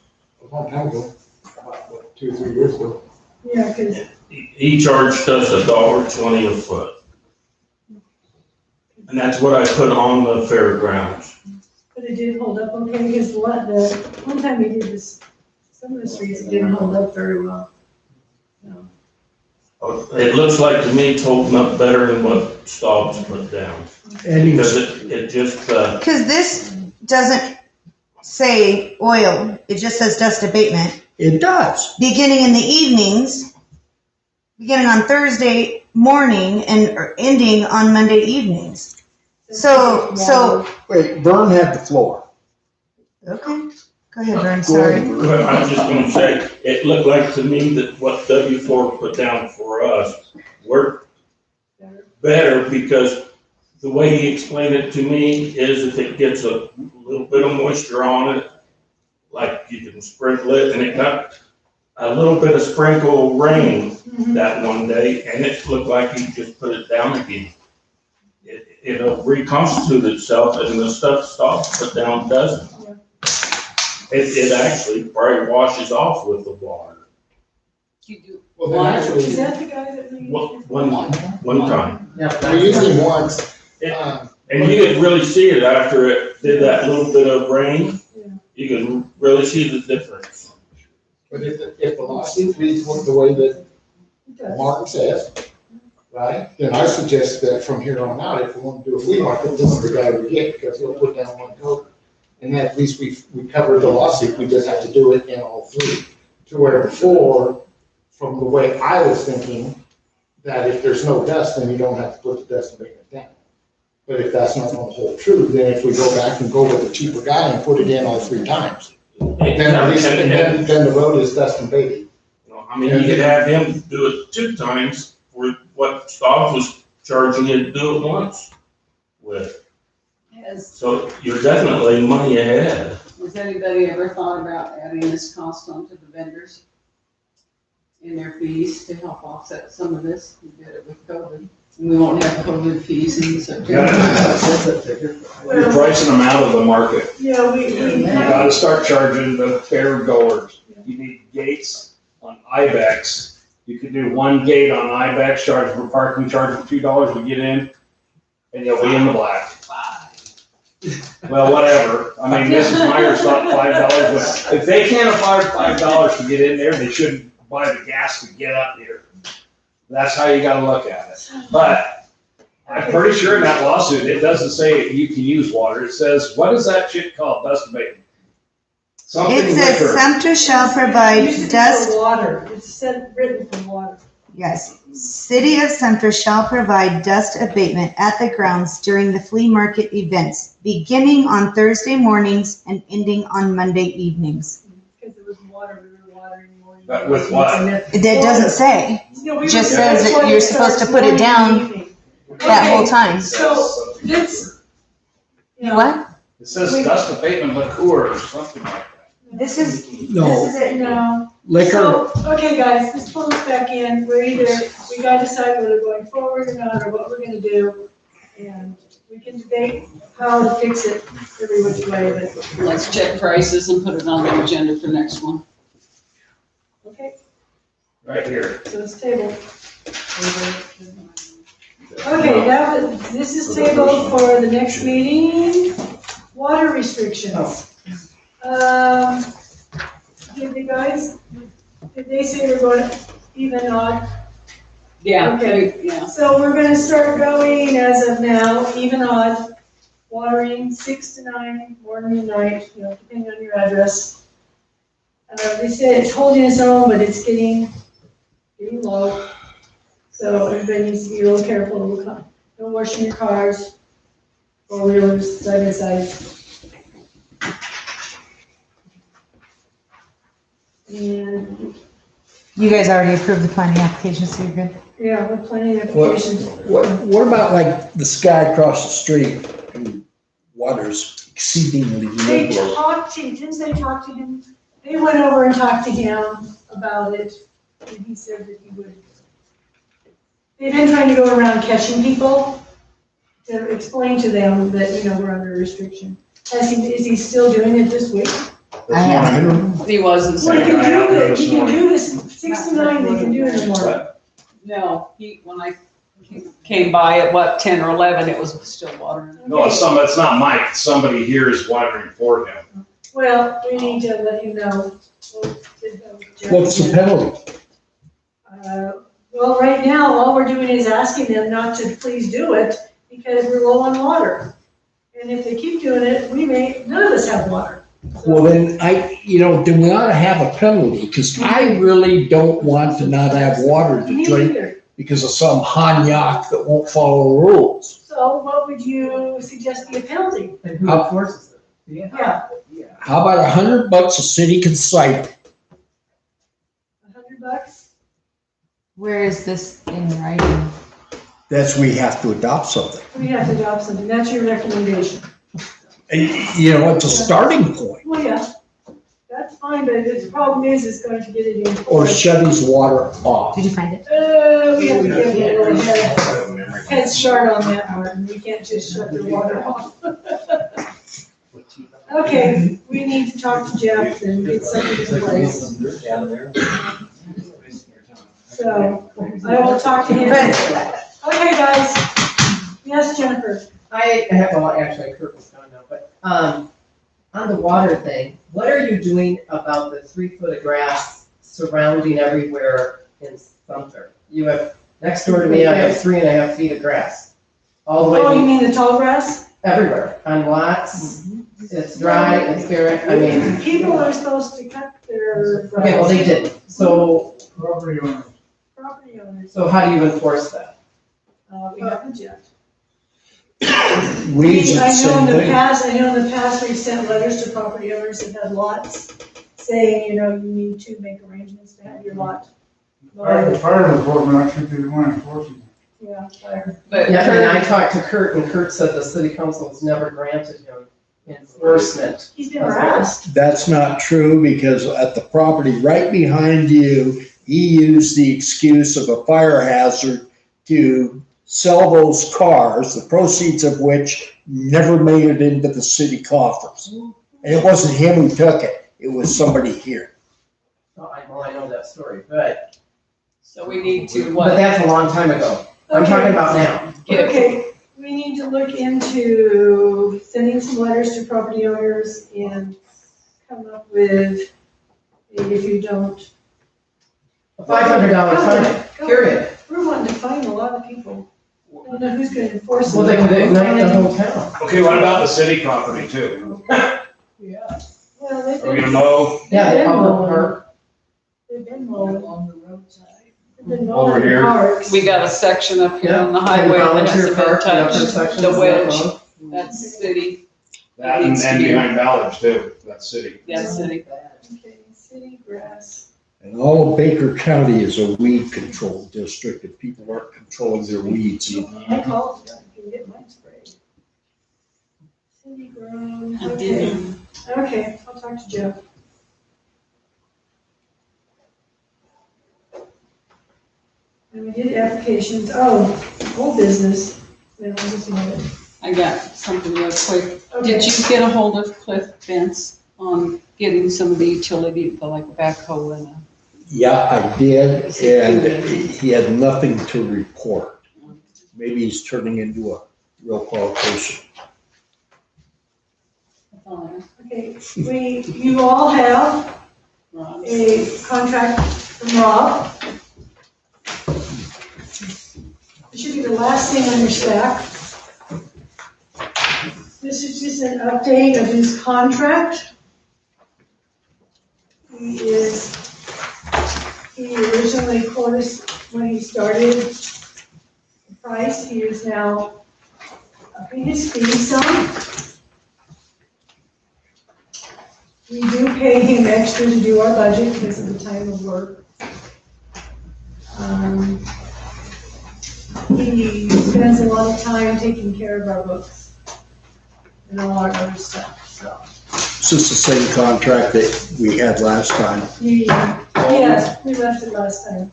long time ago, about, what, 2 or 3 years ago. Yeah, because. He charged us $1.20 a foot. And that's what I put on the fairgrounds. But it did hold up okay, because the one time we did this, some of the streets, it didn't hold up very well. No. It looks like to me it's holding up better than what Staub's put down. Because it just, Because this doesn't say oil, it just says dust abatement. It does. Beginning in the evenings, beginning on Thursday morning and ending on Monday evenings. So. Wait, Vern had the floor. Okay, go ahead, Vern, sorry. well, I was just gonna say, it looked like to me that what W4 put down for us worked better because the way he explained it to me is if it gets a little bit of moisture on it, like you can sprinkle it, and it got a little bit of sprinkle rain that one day, and it looked like he just put it down again. It'll reconstitute itself, and the stuff Staub's put down doesn't. It actually probably washes off with the water. You do. Well, then actually. Is that the guy that we used? One time. We used him once. And you could really see it after it did that little bit of rain. You can really see the difference. But if the lawsuit reads the way that Martin says, right, then I suggest that from here on out, if we want to do a flea market, this is the guy we get, because he'll put down one coat. And then at least we covered the lawsuit, we just have to do it in all three. To where before, from the way I was thinking, that if there's no dust, then you don't have to put the dust abatement down. But if that's not going to hold true, then if we go back and go with a cheaper guy and put it in all 3 times, then at least, then the road is dust abated. I mean, you could have him do it 2 times for what Staub was charging you to do it once with. So you're definitely money ahead. Has anybody ever thought about adding this cost onto the vendors in their fees to help offset some of this? We did it with COVID. We won't have COVID fees in Yeah. September. You're pricing them out of the market. Yeah, we You gotta start charging the fair goers. You need gates on IBEX. You could do one gate on IBEX, charge for parking, charge for $2 to get in, and you'll be in the black. Well, whatever. I mean, Mrs. Myers thought $5 if they can't afford $5 to get in there, they shouldn't buy the gas to get up here. That's how you gotta look at it. But I'm pretty sure in that lawsuit, it doesn't say you can use water. It says, what is that shit called? Dust abatement. Something It says liquor. Sumter shall provide Used to be dust. for water, it's said, written for water. Yes, City of Sumter shall provide dust abatement at the grounds during the flea market events, beginning on Thursday mornings and ending on Monday evenings. Because there was water, we were watering more. But with what? It doesn't say. No, we Just were- says that's that why you're it supposed to starts put it morning down and evening. that whole Okay, time. So, this. What? It says dust abatement liqueur or something like that. This is, No. this is it. No. Liquor, So, okay, guys, let's pull this back in. We're either, we gotta decide whether we're going forward or not, or what we're gonna do. And we can debate how to fix it every which way, but, Let's check prices and put it on the agenda for next one. okay, Right here. so it's tabled. Okay, now, this is tabled for the next meeting. Water restrictions. Did you guys, did they say we're going even odd? Yeah, Okay. yeah. So we're gonna start going as of now, even odd, watering 6 to 9, morning and night, depending on your address. They said it's holding its own, but it's getting low. So everybody needs to be real careful, no washing your cars, four-wheelers, side by side. And, You guys already approved the planning application, so you're good. yeah, we're planning what, applications. what about like the sky across the street? And water's exceedingly They liberal. talked to, didn't they talk to him? They went over and talked to him about it, and he said that he would. They've been trying to go around catching people to explain to them that, we're under restriction. Is he still doing it this week? I don't know. He wasn't. Well, you Guy out can do there this, this you can morning. do this, 6 to 9, they can do it in the morning. No, when I came by at 10 or 11, it was still watering. No, it's not Mike. Somebody here is watering for him. Well, we need to let him know. What's the penalty? Well, right now, all we're doing is asking them not to please do it because we're low on water. And if they keep doing it, none of us have water. Well, then then we ought to have a penalty, because I really don't want to not have water Me to drink neither. because of some hanyak that won't follow the rules. So what would you suggest be a penalty? And who enforces it? Yeah, How about $100 a city can cite? $100? Where is this in writing? That's we have to adopt something. We have to adopt something. That's your recommendation. It's a starting point. Well, yeah, that's fine, but the problem is going to get it in. Or shut his water off. Did you find it? We have to get a little head start on that, Martin. We can't just shut the water off. Okay, we need to talk to Jeff and get something in place. So, I will talk to him. Okay, guys. Yes, Jennifer. Actually, Kurt was gone now, but, on the water thing, what are you doing about the 3 foot of grass surrounding everywhere in Sumter? You have, next door to me, I have 3.5 feet of grass. All the Oh, you way mean the tall grass? everywhere, on lots, it's dry, it's bare, People are supposed to cut their grass. okay, well, they didn't, so, Property owner. Property owners. so how do you enforce that? We haven't yet. Weeds are the same I know thing. in the past, we've sent letters to property owners that had lots saying, you need to make arrangements to have your lot. Fire department actually be the one enforcing. Yeah, fire. But Yeah, and I talked to Kurt, and Kurt said the city council has never granted him enforcement. He's been harassed. That's not true, because at the property right behind you, he used the excuse of a fire hazard to sell those cars, the proceeds of which never made it into the city coffers. And it wasn't him who took it, it was somebody here. Oh, I know that story, but, So we need to, but what? that's a long time ago. I'm talking about now. Okay, we need to look into sending some letters to property owners and come up with, if you don't. $500 fine, period. We're wanting to fine a lot of people. I don't know who's gonna enforce it. Well, they could ignite the whole town. Okay, what about the city property too? Yeah. Well, they've Are we gonna been, mow Yeah, they've been public mowing, park. they've been mowing along the roadside. They've been Over mowing here? parks. We got a section up here on the Yeah, highway and that hasn't volunteer been park, the upper touched, section's the not wedge, mowed. that's city, that and behind Ballard's too, that's city. that's city. Okay, city grass. And all of Baker County is a weed control district, and people aren't controlling their weeds either. I called them, I can get mine sprayed. City grown, I okay. did. Okay, I'll talk to Jeff. And we did applications, old business. Well, just a minute. I got something real quick. Okay. Did you get a hold of Cliff Vince on getting some of the utility, like a backhoe and a? Yeah, I did, and he had nothing to report. Maybe he's turning into a real politician. Okay, you all have a contract from Rob. It should be the last thing on your stack. This is just an update of his contract. He originally quoted us when he started the price. He is now upping his fee some. We do pay him extra to do our budget because of the time of work. He spends a lot of time taking care of our books and all our other stuff, so. Is this the same contract that we had last time? Yes, we left it last time,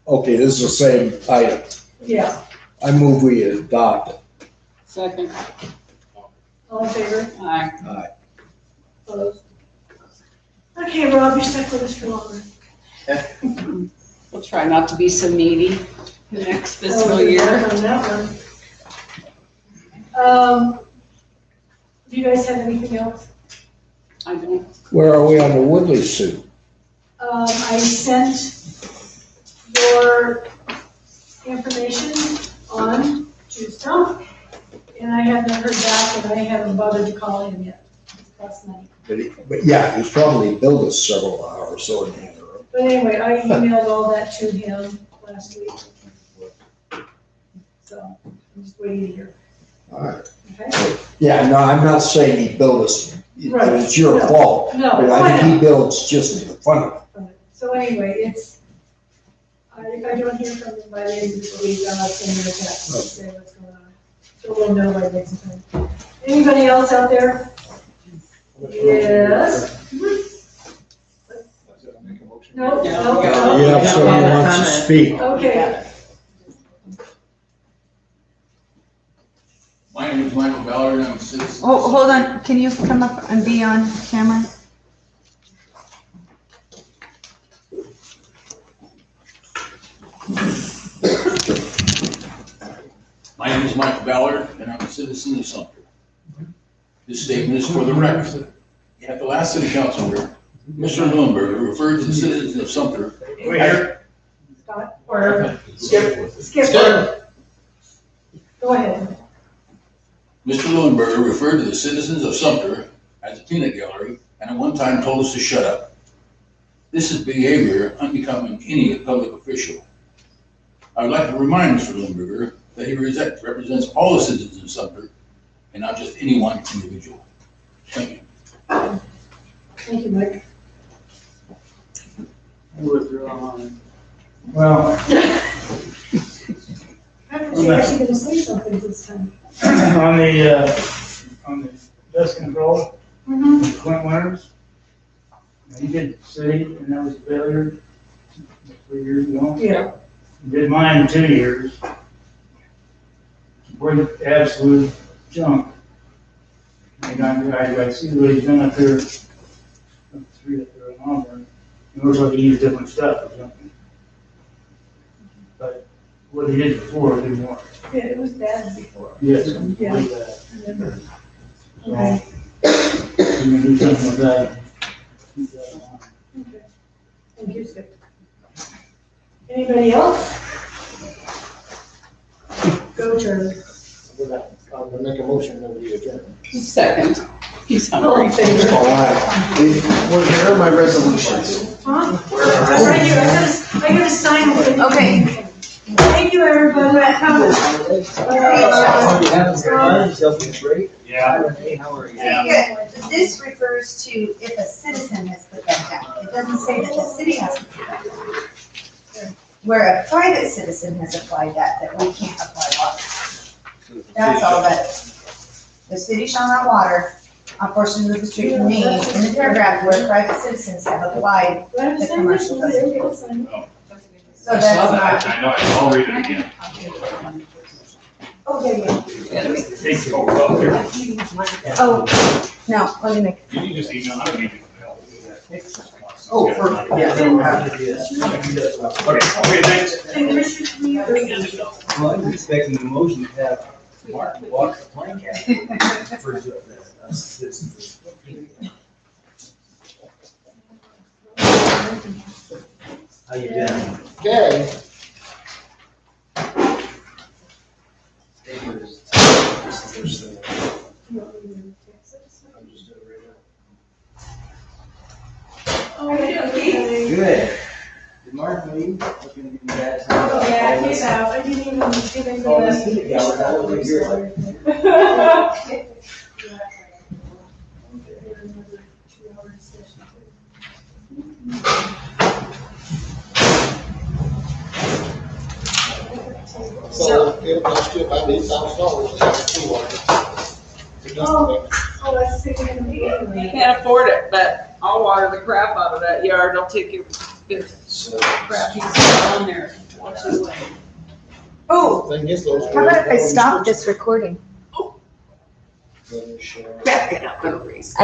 Okay, this is the same item. yeah. I move we adopt it. Second. All in favor? Aye. Aye. Opposed? Okay, Rob, you're stuck with us for longer. We'll try not to be so needy next Oh, fiscal good year. luck on that one. Do you guys have anything else? I don't. Where are we on the Woodley suit? I sent your information on to Stump, and I have not heard back, and I haven't bothered to call him yet. It's last night. But yeah, he's probably billed us several hours, so in the interim. But anyway, I emailed all that to him last week. So I'm just waiting to hear. All right. Okay? Yeah, no, I'm not saying he billed us, Right. it's your No. fault. No, But I I think know. he bills just for fun of it. So anyway, if I don't hear from him by the end of the week, I'll send you a text and say what's going on. So we'll know by next time. Anybody else out there? Yes? No, no, no. You have someone who wants to speak. Okay. My name is Michael Ballard, I'm a citizen. Oh, hold on, can you come up and be on camera? My name is Michael Ballard, and I'm a citizen of Sumter. This statement is for the record. At the last city council meeting, Mr. Lundberg referred to the citizens of Sumter. Scott, or Skip. Go ahead. Mr. Lundberg referred to the citizens of Sumter as a peanut gallery, and at one time told us to shut up. This is behavior unbecoming any public official. I would like to remind Mr. Lundberger that he represents all the citizens of Sumter and not just any one individual. Thank you. Thank you, Mike. Well, You're actually gonna say something this time. on the dust control, Clint Winters, he did the city, and that was a failure 3 years ago. Yeah. He did mine 2 years. were absolute junk. And I see what he's done up there, up three up there in Auburn. It looks like he used different stuff or something. But what he did before didn't work. Yeah, it was bad before. Yes. Yeah. Way bad. Remember. So, Okay. we're gonna do something with that. Keep that in mind. Okay. Thank you, Skip. Anybody else? Go, Charlie. I'm gonna make a motion that we adjourn. Second. He's All in hungry. favor? All right. Well, here are my resolutions. Huh? Right here, I gotta sign them. Okay. Thank you, everybody. Yeah. How are you? Yeah, this refers to if a citizen has put that down. It doesn't say that the city has to put that down. Where a private citizen has applied that we can't apply water. That's all that, the city shall not water on portions of the street named in the paragraph where private citizens have applied Do I have to the sign this? commercial Okay, residential. I'll sign it. So that's not. I know, I'll read it again. Okay, yeah. Take your phone here. Oh, no, let me make. You can just email, I don't need to. Oh, perfect. Yeah, then we'll have to do that. Okay, thanks. Hey, Commissioner, can you- Well, I'm expecting the motion to have Mark walk the plank out. For us citizens. How you doing? Okay. Okay. Good. Did Mark leave? Looking to give you guys. Oh, yeah, he's out. I didn't even give him the Oh, last. that's good. Yeah, we're not over here. So it'll cost you about $8,000. Oh, that's significant. You can't afford it, but I'll water the crap out of that yard. I'll take your good crap he's got on there. Wash it away. Oh, Thing is, those. how about if I stop this recording? Back it up, little Reese.